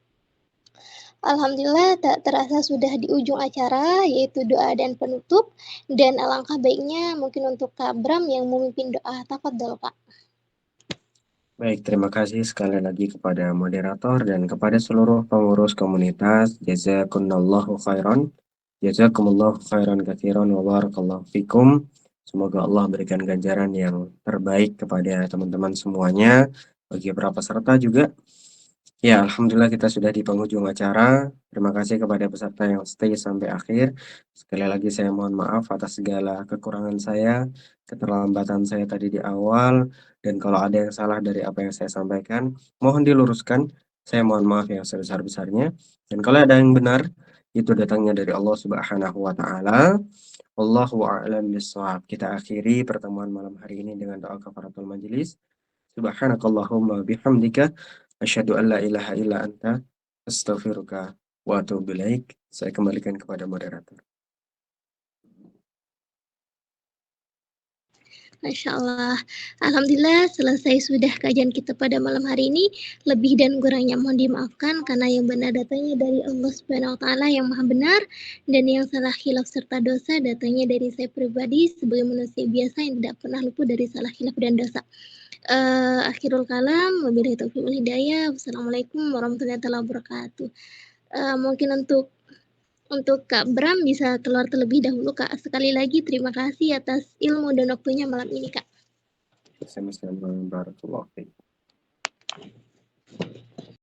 Alhamdulillah tak terasa sudah di ujung acara, yaitu doa dan penutup. Dan alangkah baiknya mungkin untuk Kak Bram yang memimpin doa. Tafadhol Kak. Baik, terima kasih sekali lagi kepada moderator dan kepada seluruh pengurus komunitas. Jazakumullahu khairan. Jazakumullahu khairan katsiran wa barakallahu fikum. Semoga Allah berikan ganjaran yang terbaik kepada teman-teman semuanya. Bagi para peserta juga. Ya, alhamdulillah kita sudah di penghujung acara. Terima kasih kepada peserta yang stay sampai akhir. Sekali lagi saya mohon maaf atas segala kekurangan saya, keterlambatan saya tadi di awal, dan kalau ada yang salah dari apa yang saya sampaikan, mohon diluruskan. Saya mohon maaf yang sebesar-besarnya. Dan kalau ada yang benar, itu datangnya dari Allah Subhanahu wa taala. Wallahu a'lam bishawab. Kita akhiri pertemuan malam hari ini dengan doa kafaratul majelis. Subhanakallahumma bihamdika asyhadu an la ilaha illa anta astaghfiruka wa atubu ilaik. Saya kembalikan kepada moderator. Masya Allah. Alhamdulillah selesai sudah kajian kita pada malam hari ini. Lebih dan kurangnya mohon dimaafkan karena yang benar datangnya dari Allah Subhanahu wa taala yang Maha benar, dan yang salah khilaf serta dosa datangnya dari saya pribadi sebagai manusia biasa yang tidak pernah luput dari salah khilaf dan dosa. Akhirul kalam, wabillahi taufiq wal hidayah. Wassalamualaikum warahmatullahi wabarakatuh. Mungkin untuk Kak Bram bisa keluar terlebih dahulu, Kak. Sekali lagi terima kasih atas ilmu dan waktunya malam ini, Kak. Sama-sama, barakallahu fiik.